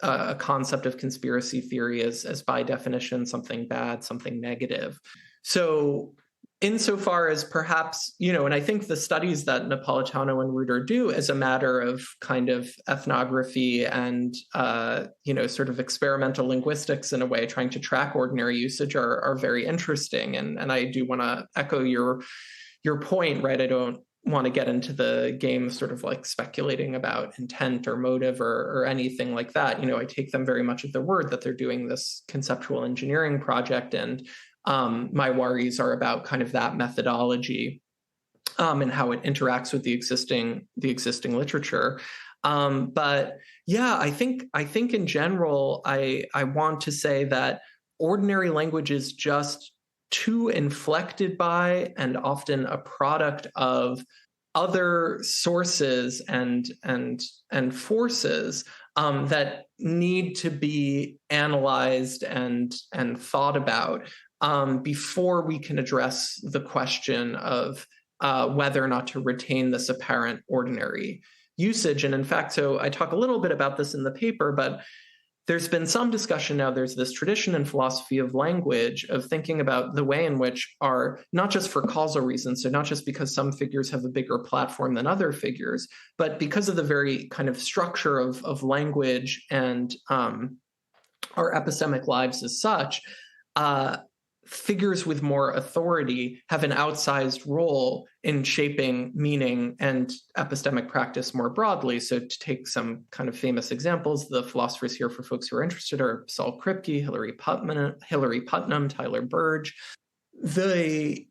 a concept of conspiracy theory as by definition something bad, something negative. So insofar as perhaps, and I think the studies that Napolitano and Reuter do as a matter of kind of ethnography and, sort of experimental linguistics in a way, trying to track ordinary usage are very interesting. And I do want to echo your point, right? I don't want to get into the game of sort of like speculating about intent or motive or anything like that. I take them very much at their word that they're doing this conceptual engineering project, and my worries are about kind of that methodology and how it interacts with the existing literature. But yeah, I think in general, I want to say that ordinary language is just too inflected by and often a product of other sources and forces that need to be analyzed and thought about before we can address the question of whether or not to retain this apparent ordinary usage. And in fact, so I talk a little bit about this in the paper, but there's been some discussion now, there's this tradition in philosophy of language of thinking about the way in which are, not just for causal reasons, so not just because some figures have a bigger platform than other figures, but because of the very kind of structure of language and our epistemic lives as such, figures with more authority have an outsized role in shaping meaning and epistemic practice more broadly. So to take some kind of famous examples, the philosophers here for folks who are interested are Saul Kripke, Hilary Putnam, Tyler Burge. To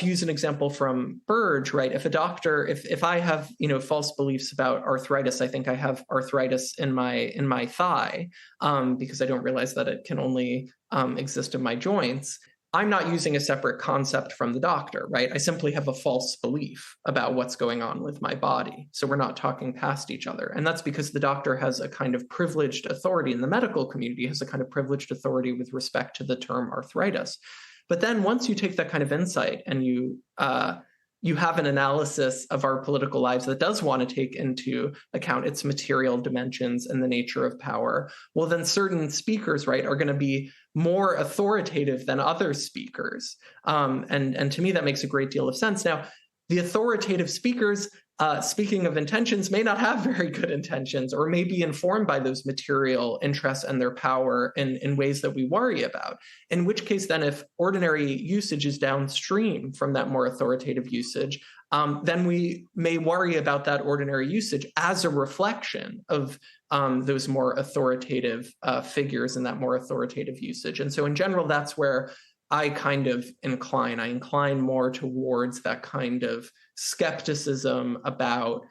use an example from Burge, right? If a doctor, if I have, false beliefs about arthritis, I think I have arthritis in my thigh because I don't realize that it can only exist in my joints. I'm not using a separate concept from the doctor, right? I simply have a false belief about what's going on with my body. So we're not talking past each other. And that's because the doctor has a kind of privileged authority in the medical community, has a kind of privileged authority with respect to the term arthritis. But then once you take that kind of insight and you have an analysis of our political lives that does want to take into account its material dimensions and the nature of power, well, then certain speakers, right, are going to be more authoritative than other speakers. And to me, that makes a great deal of sense. Now, the authoritative speakers, speaking of intentions, may not have very good intentions or may be informed by those material interests and their power in ways that we worry about. In which case, then, if ordinary usage is downstream from that more authoritative usage, then we may worry about that ordinary usage as a reflection of those more authoritative figures and that more authoritative usage. And so in general, that's where I kind of incline. I incline more towards that kind of skepticism about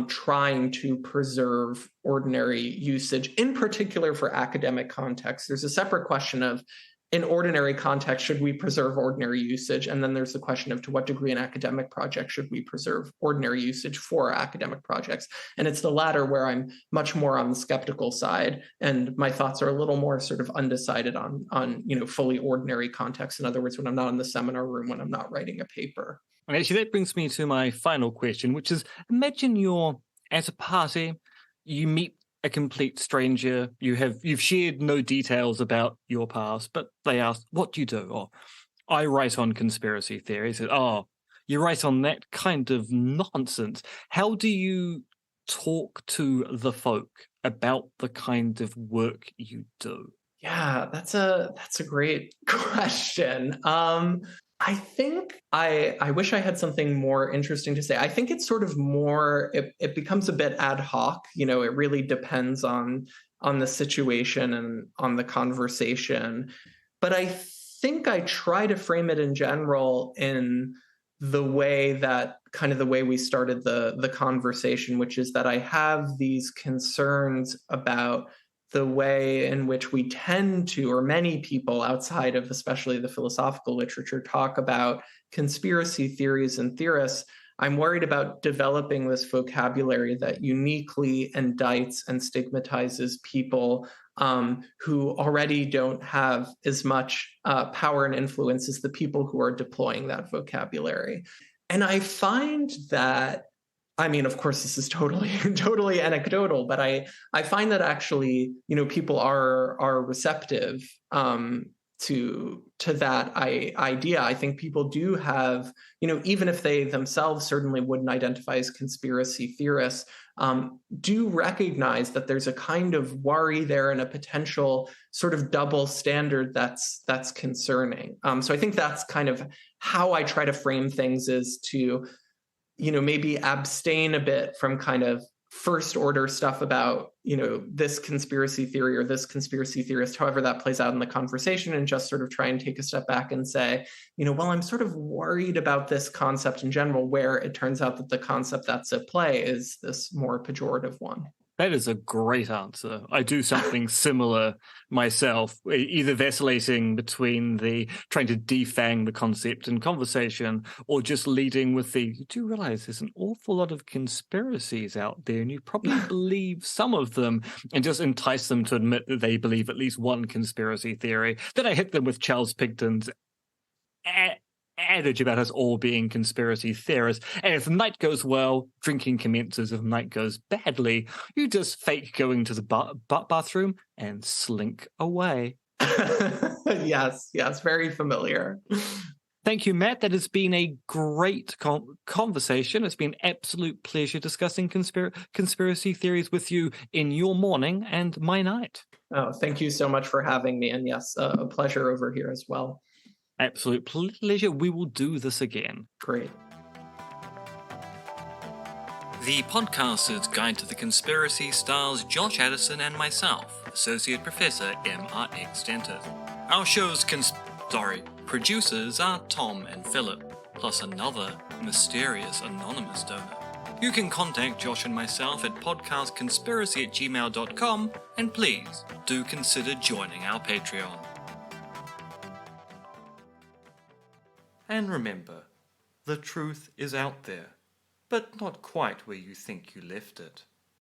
trying to preserve ordinary usage, in particular for academic context. There's a separate question of, in ordinary context, should we preserve ordinary usage? And then there's the question of to what degree in academic projects should we preserve ordinary usage for academic projects? And it's the latter where I'm much more on the skeptical side, and my thoughts are a little more sort of undecided on fully ordinary context. In other words, when I'm not in the seminar room, when I'm not writing a paper. And actually, that brings me to my final question, which is, imagine you're at a party, you meet a complete stranger. You've shared no details about your past, but they ask, "What do you do?" Or, "I write on conspiracy theories." "Oh, you write on that kind of nonsense." How do you talk to the folk about the kind of work you do? Yeah, that's a great question. I think I wish I had something more interesting to say. I think it's sort of more it becomes a bit ad hoc. It really depends on the situation and on the conversation. But I think I try to frame it in general in the way that kind of the way we started the conversation, which is that I have these concerns about the way in which we tend to, or many people outside of especially the philosophical literature, talk about conspiracy theories and theorists. I'm worried about developing this vocabulary that uniquely indicts and stigmatizes people who already don't have as much power and influence as the people who are deploying that vocabulary. And I find that, I mean, of course, this is totally anecdotal, but I find that actually, people are receptive to that idea. I think people do have, even if they themselves certainly wouldn't identify as conspiracy theorists, do recognize that there's a kind of worry there and a potential sort of double standard that's concerning. So I think that's kind of how I try to frame things, is to maybe abstain a bit from kind of first order stuff about, this conspiracy theory or this conspiracy theorist, however that plays out in the conversation, and just sort of try and take a step back and say, well, I'm sort of worried about this concept in general, where it turns out that the concept that's at play is this more pejorative one. That is a great answer. I do something similar myself, either vacillating between the trying to defang the concept in conversation, or just leading with the, you do realize there's an awful lot of conspiracies out there, and you probably believe some of them, and just entice them to admit that they believe at least one conspiracy theory. Then I hit them with Charles Pigton's adage about us all being conspiracy theorists. And if the night goes well, drinking commences. If the night goes badly, you just fake going to the bathroom and slink away. Yes, very familiar. Thank you, Matt. That has been a great conversation. It's been an absolute pleasure discussing conspiracy theories with you in your morning and my night. Oh, thank you so much for having me. And yes, a pleasure over here as well. Absolute pleasure. We will do this again. Great. The Podcaster's Guide to the Conspiracy stars Josh Addison and myself, Associate Professor MRX Stentis. Our show's producers are Tom and Philip, plus another mysterious anonymous donor. You can contact Josh and myself at podcastconspiracy@gmail.com, and please do consider joining our Patreon. And remember, the truth is out there, but not quite where you think you left it.